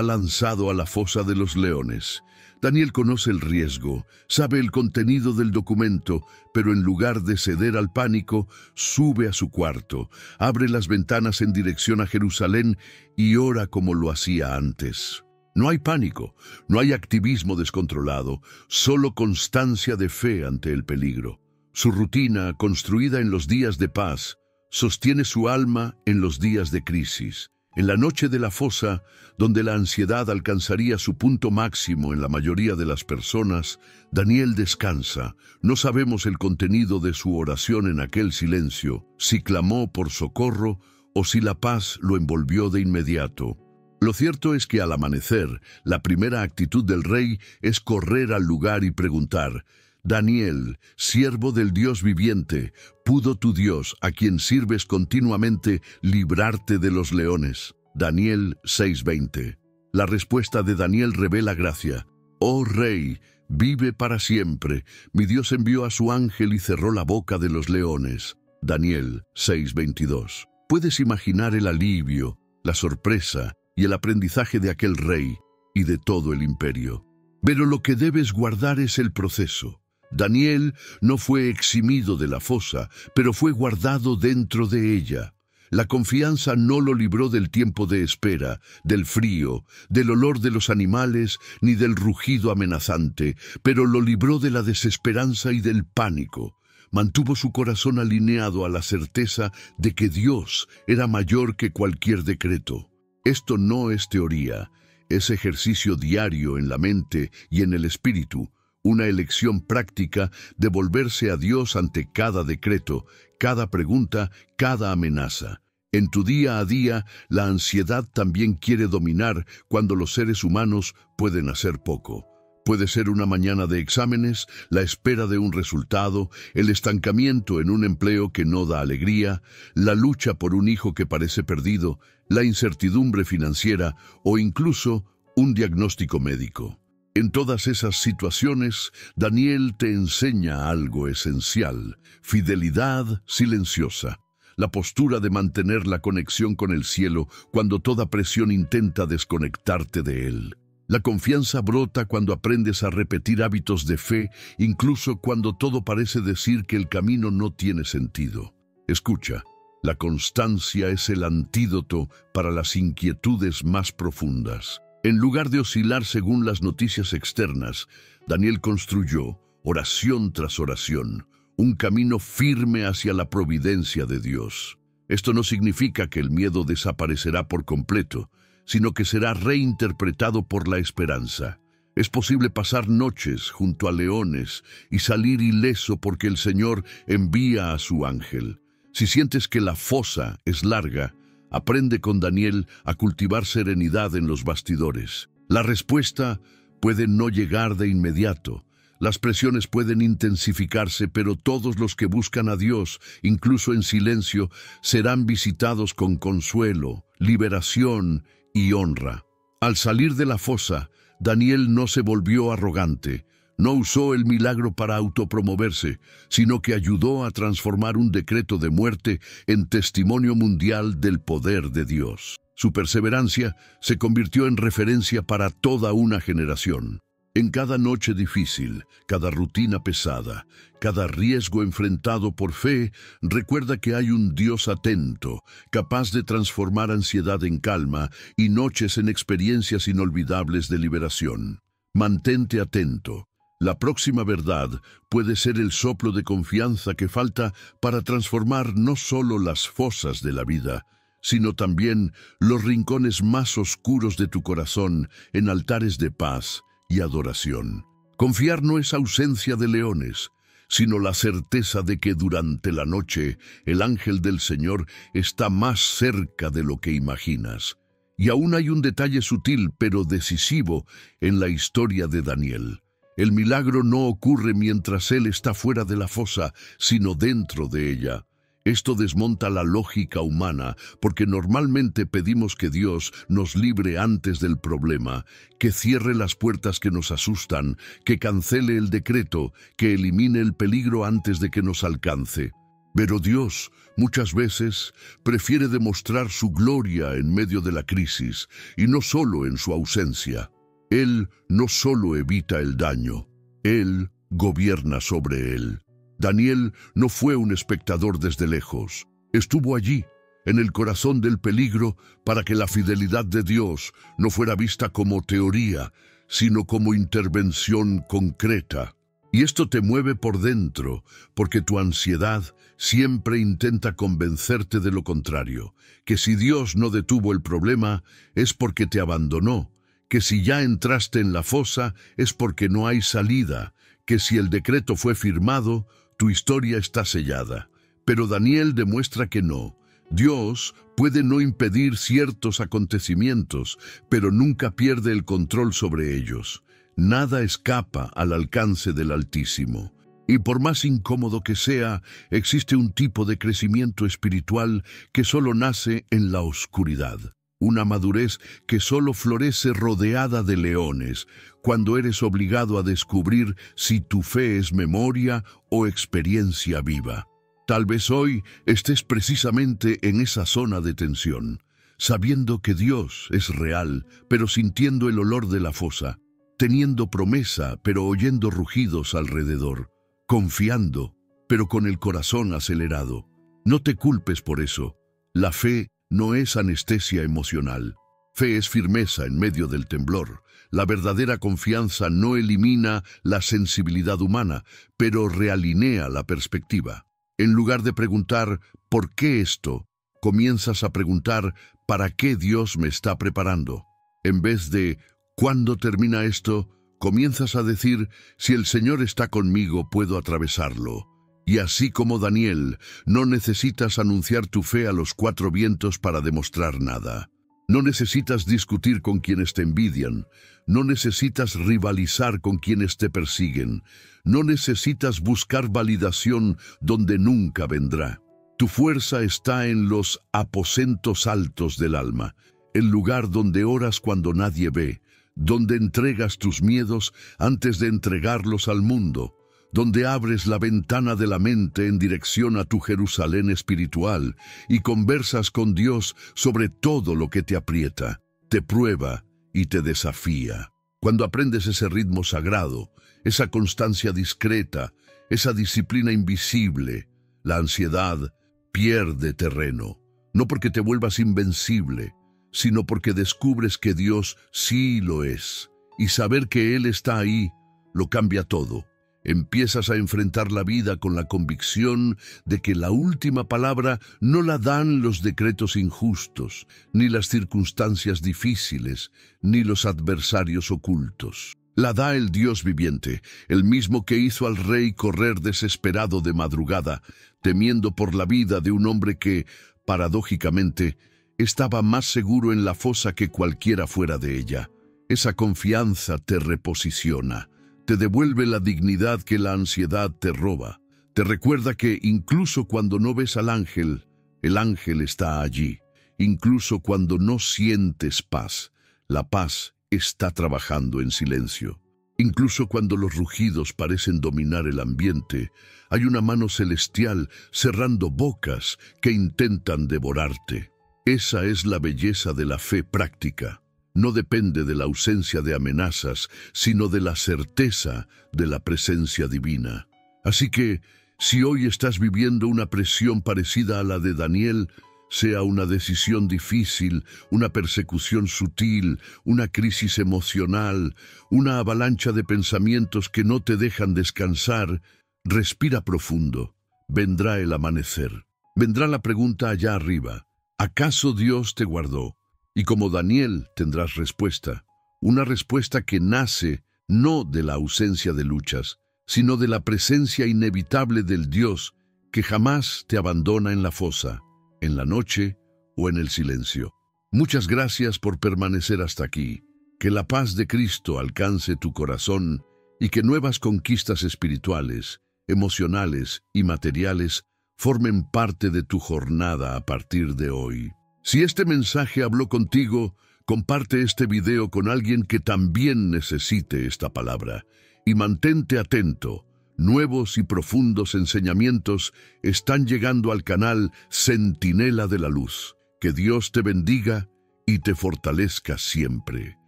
lanzado a la fosa de los leones. Daniel conoce el riesgo, sabe el contenido del documento, pero en lugar de ceder al pánico, sube a su cuarto, abre las ventanas en dirección a Jerusalén y ora como lo hacía antes. No hay pánico, no hay activismo descontrolado, solo constancia de fe ante el peligro. Su rutina, construida en los días de paz, sostiene su alma en los días de crisis. En la noche de la fosa, donde la ansiedad alcanzaría su punto máximo en la mayoría de las personas, Daniel descansa. No sabemos el contenido de su oración en aquel silencio, si clamó por socorro o si la paz lo envolvió de inmediato. Lo cierto es que al amanecer, la primera actitud del rey es correr al lugar y preguntar: Daniel, siervo del Dios viviente, ¿pudo tu Dios, a quien sirves continuamente, librarte de los leones? Daniel 6:20. La respuesta de Daniel revela gracia. Oh rey, vive para siempre. Mi Dios envió a su ángel y cerró la boca de los leones. Daniel 6:22. Puedes imaginar el alivio, la sorpresa y el aprendizaje de aquel rey y de todo el imperio. Pero lo que debes guardar es el proceso. Daniel no fue eximido de la fosa, pero fue guardado dentro de ella. La confianza no lo libró del tiempo de espera, del frío, del olor de los animales, ni del rugido amenazante, pero lo libró de la desesperanza y del pánico. Mantuvo su corazón alineado a la certeza de que Dios era mayor que cualquier decreto. Esto no es teoría, es ejercicio diario en la mente y en el espíritu. Una elección práctica de volverse a Dios ante cada decreto, cada pregunta, cada amenaza. En tu día a día, la ansiedad también quiere dominar cuando los seres humanos pueden hacer poco. Puede ser una mañana de exámenes, la espera de un resultado, el estancamiento en un empleo que no da alegría, la lucha por un hijo que parece perdido, la incertidumbre financiera o incluso un diagnóstico médico. En todas esas situaciones, Daniel te enseña algo esencial: fidelidad silenciosa. La postura de mantener la conexión con el cielo cuando toda presión intenta desconectarte de él. La confianza brota cuando aprendes a repetir hábitos de fe, incluso cuando todo parece decir que el camino no tiene sentido. Escucha, la constancia es el antídoto para las inquietudes más profundas. En lugar de oscilar según las noticias externas, Daniel construyó, oración tras oración, un camino firme hacia la providencia de Dios. Esto no significa que el miedo desaparecerá por completo, sino que será reinterpretado por la esperanza. Es posible pasar noches junto a leones y salir ileso porque el Señor envía a su ángel. Si sientes que la fosa es larga, aprende con Daniel a cultivar serenidad en los bastidores. La respuesta puede no llegar de inmediato. Las presiones pueden intensificarse, pero todos los que buscan a Dios, incluso en silencio, serán visitados con consuelo, liberación y honra. Al salir de la fosa, Daniel no se volvió arrogante. No usó el milagro para autopromoverse, sino que ayudó a transformar un decreto de muerte en testimonio mundial del poder de Dios. Su perseverancia se convirtió en referencia para toda una generación. En cada noche difícil, cada rutina pesada, cada riesgo enfrentado por fe, recuerda que hay un Dios atento, capaz de transformar ansiedad en calma y noches en experiencias inolvidables de liberación. Mantente atento. La próxima verdad puede ser el soplo de confianza que falta para transformar no solo las fosas de la vida, sino también los rincones más oscuros de tu corazón en altares de paz y adoración. Confiar no es ausencia de leones, sino la certeza de que durante la noche el ángel del Señor está más cerca de lo que imaginas. Y aún hay un detalle sutil pero decisivo en la historia de Daniel. El milagro no ocurre mientras él está fuera de la fosa, sino dentro de ella. Esto desmonta la lógica humana, porque normalmente pedimos que Dios nos libre antes del problema, que cierre las puertas que nos asustan, que cancele el decreto, que elimine el peligro antes de que nos alcance. Pero Dios, muchas veces, prefiere demostrar su gloria en medio de la crisis, y no solo en su ausencia. Él no solo evita el daño, Él gobierna sobre él. Daniel no fue un espectador desde lejos. Estuvo allí, en el corazón del peligro, para que la fidelidad de Dios no fuera vista como teoría, sino como intervención concreta. Y esto te mueve por dentro, porque tu ansiedad siempre intenta convencerte de lo contrario, que si Dios no detuvo el problema, es porque te abandonó, que si ya entraste en la fosa, es porque no hay salida, que si el decreto fue firmado, tu historia está sellada. Pero Daniel demuestra que no. Dios puede no impedir ciertos acontecimientos, pero nunca pierde el control sobre ellos. Nada escapa al alcance del Altísimo. Y por más incómodo que sea, existe un tipo de crecimiento espiritual que solo nace en la oscuridad. Una madurez que solo florece rodeada de leones, cuando eres obligado a descubrir si tu fe es memoria o experiencia viva. Tal vez hoy estés precisamente en esa zona de tensión, sabiendo que Dios es real, pero sintiendo el olor de la fosa, teniendo promesa, pero oyendo rugidos alrededor, confiando, pero con el corazón acelerado. No te culpes por eso. La fe no es anestesia emocional. Fe es firmeza en medio del temblor. La verdadera confianza no elimina la sensibilidad humana, pero realinea la perspectiva. En lugar de preguntar ¿por qué esto?, comienzas a preguntar ¿para qué Dios me está preparando? En vez de ¿cuándo termina esto?, comienzas a decir si el Señor está conmigo, puedo atravesarlo. Y así como Daniel, no necesitas anunciar tu fe a los cuatro vientos para demostrar nada. No necesitas discutir con quienes te envidian. No necesitas rivalizar con quienes te persiguen. No necesitas buscar validación donde nunca vendrá. Tu fuerza está en los aposentos altos del alma, el lugar donde oras cuando nadie ve, donde entregas tus miedos antes de entregarlos al mundo, donde abres la ventana de la mente en dirección a tu Jerusalén espiritual y conversas con Dios sobre todo lo que te aprieta, te prueba y te desafía. Cuando aprendes ese ritmo sagrado, esa constancia discreta, esa disciplina invisible, la ansiedad pierde terreno, no porque te vuelvas invencible, sino porque descubres que Dios sí lo es, y saber que Él está ahí lo cambia todo. Empiezas a enfrentar la vida con la convicción de que la última palabra no la dan los decretos injustos, ni las circunstancias difíciles, ni los adversarios ocultos. La da el Dios viviente, el mismo que hizo al rey correr desesperado de madrugada, temiendo por la vida de un hombre que, paradójicamente, estaba más seguro en la fosa que cualquiera fuera de ella. Esa confianza te reposiciona. Te devuelve la dignidad que la ansiedad te roba. Te recuerda que incluso cuando no ves al ángel, el ángel está allí. Incluso cuando no sientes paz, la paz está trabajando en silencio. Incluso cuando los rugidos parecen dominar el ambiente, hay una mano celestial cerrando bocas que intentan devorarte. Esa es la belleza de la fe práctica. no depende de la ausencia de amenazas, sino de la certeza de la presencia divina. Así que, si hoy estás viviendo una presión parecida a la de Daniel, sea una decisión difícil, una persecución sutil, una crisis emocional, una avalancha de pensamientos que no te dejan descansar, respira profundo. Vendrá el amanecer. Vendrá la pregunta allá arriba. ¿Acaso Dios te guardó? Y como Daniel tendrás respuesta. Una respuesta que nace no de la ausencia de luchas, sino de la presencia inevitable del Dios que jamás te abandona en la fosa, en la noche o en el silencio. Muchas gracias por permanecer hasta aquí. Que la paz de Cristo alcance tu corazón y que nuevas conquistas espirituales, emocionales y materiales formen parte de tu jornada a partir de hoy. Si este mensaje habló contigo, comparte este video con alguien que también necesite esta palabra y mantente atento. Nuevos y profundos enseñamientos están llegando al canal Centinela de la Luz. Que Dios te bendiga y te fortalezca siempre.